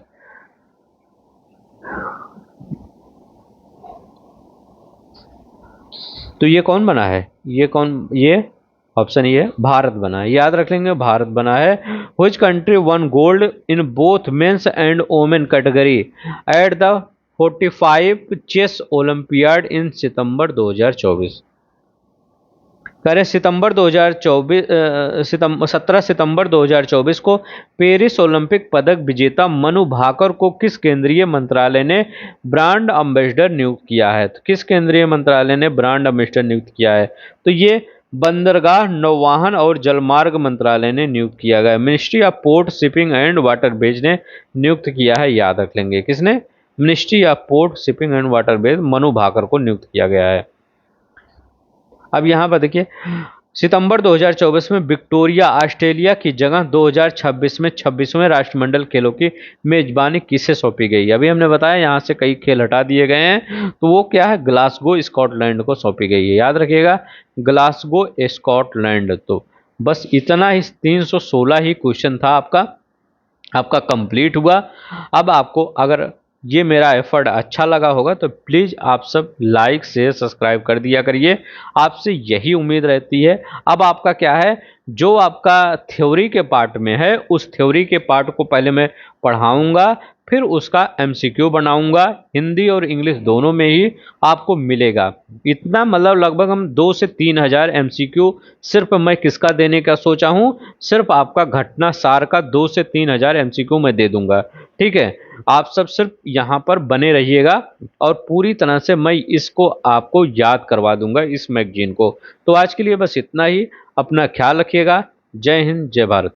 तो ये कौन बना है? ये ऑप्शन ये भारत बना है, याद रख लेंगे, भारत बना है। Which country won gold in both men's and women category at the 45 chess olympiad in September 2024? करें सितंबर 2024, 17 सितंबर 2024 को पेरिस ओलंपिक पदक विजेता मनु भाकर को किस केंद्रीय मंत्रालय ने ब्रांड एम्बेसडर नियुक्त किया है? तो किस केंद्रीय मंत्रालय ने ब्रांड एम्बेसडर नियुक्त किया है? तो ये बंदरगाह, नौवहन और जलमार्ग मंत्रालय ने नियुक्त किया गया। Ministry of port, shipping and waterways ने नियुक्त किया है, याद रख लेंगे। किसने? Ministry of port, shipping and waterways, Manu Bhaker को नियुक्त किया गया है। अब यहाँ पर देखिए, सितंबर 2024 में विक्टोरिया ऑस्ट्रेलिया की जगह 2026 में 26वें राष्ट्रमंडल खेलों की मेजबानी किसे सौंपी गई? अभी हमने बताया यहाँ से कई खेल हटा दिए गए हैं, तो वो क्या है, ग्लासगो स्कॉटलैंड को सौंपी गई है, याद रखिएगा, ग्लासगो स्कॉटलैंड। तो बस इतना ही, 316 ही क्वेश्चन था आपका कंप्लीट हुआ। अब आपको अगर ये मेरा एफर्ट अच्छा लगा होगा तो प्लीज़ आप सब लाइक शेयर सब्सक्राइब कर दिया करिए, आपसे यही उम्मीद रहती है। अब आपका क्या है, जो आपका थ्योरी के पार्ट में है, उस थ्योरी के पार्ट को पहले मैं पढ़ाऊंगा, फिर उसका एमसीक्यू बनाऊंगा, हिंदी और इंग्लिश दोनों में ही आपको मिलेगा। इतना मतलब लगभग हम 2 से 3 हज़ार एमसीक्यू सिर्फ मैं किसका देने का सोचा हूँ, सिर्फ आपका घटना सार का 2 से 3 हज़ार एमसीक्यू मैं दे दूंगा। ठीक है, आप सब सिर्फ यहाँ पर बने रहिएगा और पूरी तरह से मैं इसको आपको याद करवा दूंगा, इस मैगजीन को। तो आज के लिए बस इतना ही, अपना ख्याल रखिएगा। जय हिंद, जय भारत।